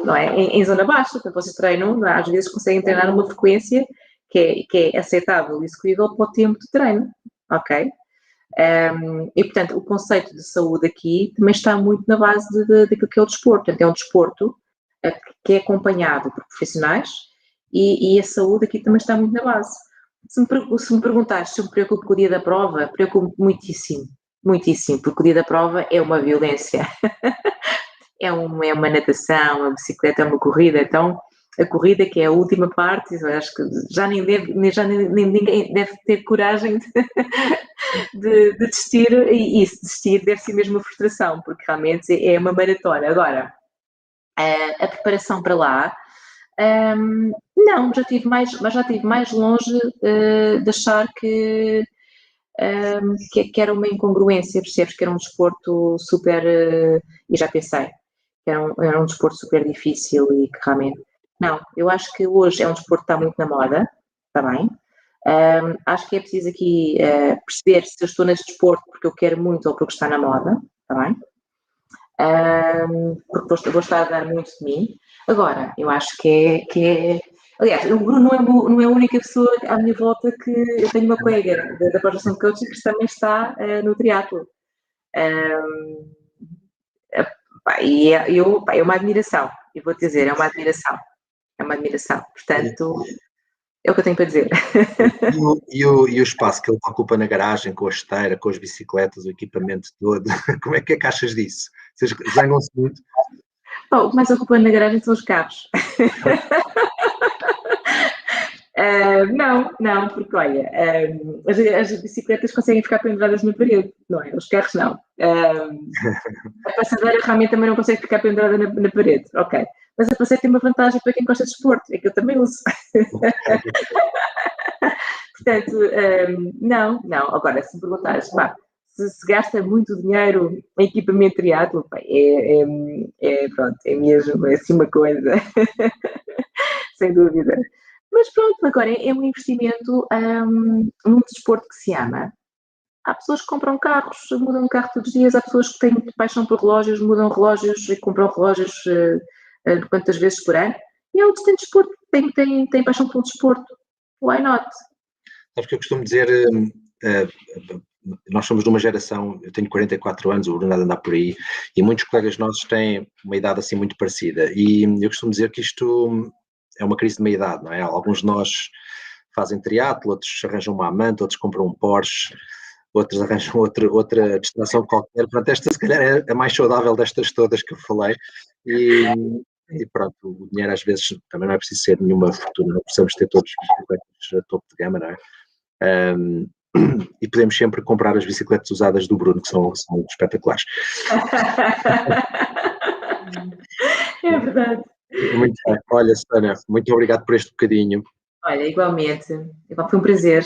não é? Em zona baixa, portanto, vocês treinam, às vezes conseguem treinar uma frequência que é aceitável e execuível para o tempo de treino, ok? E, portanto, o conceito de saúde aqui também está muito na base daquilo que é o desporto. Portanto, é um desporto que é acompanhado por profissionais e a saúde aqui também está muito na base. Se me perguntares se eu me preocupo com o dia da prova, preocupo-me muitíssimo, muitíssimo, porque o dia da prova é uma violência. É uma natação, uma bicicleta, é uma corrida, então a corrida que é a última parte, eu acho que já ninguém deve ter coragem de desistir, e se desistir deve ser mesmo uma frustração, porque realmente é uma maratona. Agora, a preparação para lá, não, já estive mais longe de achar que era uma incongruência, percebes? Que era um desporto super, e já pensei, que era um desporto super difícil e que realmente, não, eu acho que hoje é um desporto que está muito na moda, está bem? Acho que é preciso aqui perceber se eu estou neste desporto porque eu quero muito ou porque está na moda, está bem? Porque vou estar a dar muito de mim. Agora, eu acho que é. Aliás, o Bruno não é a única pessoa à minha volta que. Eu tenho uma colega da pós-graduação de coaching que também está no triatlo. É uma admiração, eu vou-te dizer, é uma admiração. É uma admiração. Portanto, é o que eu tenho para dizer. E o espaço que ele ocupa na garagem, com a esteira, com as bicicletas, o equipamento todo, como é que achas disso? Vocês zangam-se muito? O que mais ocupa na garagem são os carros. Não, porque olha, as bicicletas conseguem ficar penduradas na parede, não é? Os carros não. A passadeira realmente também não consegue ficar pendurada na parede, ok. Mas a passadeira tem uma vantagem para quem gosta de esporte, é que eu também uso. Portanto, não. Agora, se me perguntares, se gasta muito dinheiro em equipamento triatlo, pronto, é mesmo assim uma coisa, sem dúvida. Mas pronto, agora é um investimento num desporto que se ama. Há pessoas que compram carros, mudam de carro todos os dias, há pessoas que têm paixão por relógios, mudam relógios e compram relógios quantas vezes por ano. E há outros que têm desporto, têm paixão pelo desporto. Why not? Sabes que eu costumo dizer, nós somos de uma geração, eu tenho 44 anos, o Bruno anda por aí, e muitos colegas nossos têm uma idade assim muito parecida. E eu costumo dizer que isto é uma crise de meia-idade, não é? Alguns de nós fazem triatlo, outros arranjam uma amante, outros compram um Porsche, outros arranjam outra distração qualquer. Portanto, esta se calhar é a mais saudável destas todas que eu falei. E pronto, o dinheiro às vezes também não é preciso ser nenhuma fortuna, não precisamos ter todos bicicletas a topo de gama, não é? E podemos sempre comprar as bicicletas usadas do Bruno, que são espetaculares. É verdade. Muito bem. Olha, Susana, muito obrigado por este bocadinho. Olha, igualmente, foi um prazer.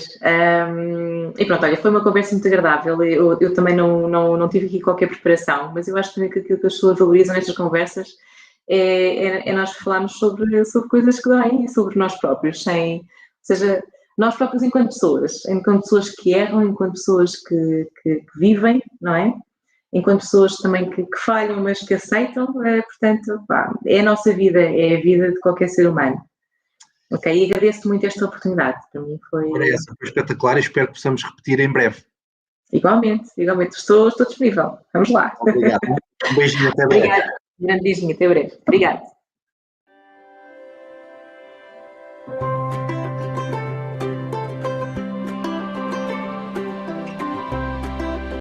E pronto, olha, foi uma conversa muito agradável. Eu também não tive aqui qualquer preparação, mas eu acho também que aquilo que as pessoas valorizam nestas conversas é nós falarmos sobre coisas que doem, sobre nós próprios, ou seja, nós próprios enquanto pessoas que erram, enquanto pessoas que vivem, não é? Enquanto pessoas também que falham, mas que aceitam, portanto, é a nossa vida, é a vida de qualquer ser humano. Ok, e agradeço muito esta oportunidade. Para mim foi espetacular e espero que possamos repetir em breve. Igualmente, estou disponível. Vamos lá. Obrigado. Um beijinho, até breve. Obrigada. Um grande beijinho, até breve. Obrigada.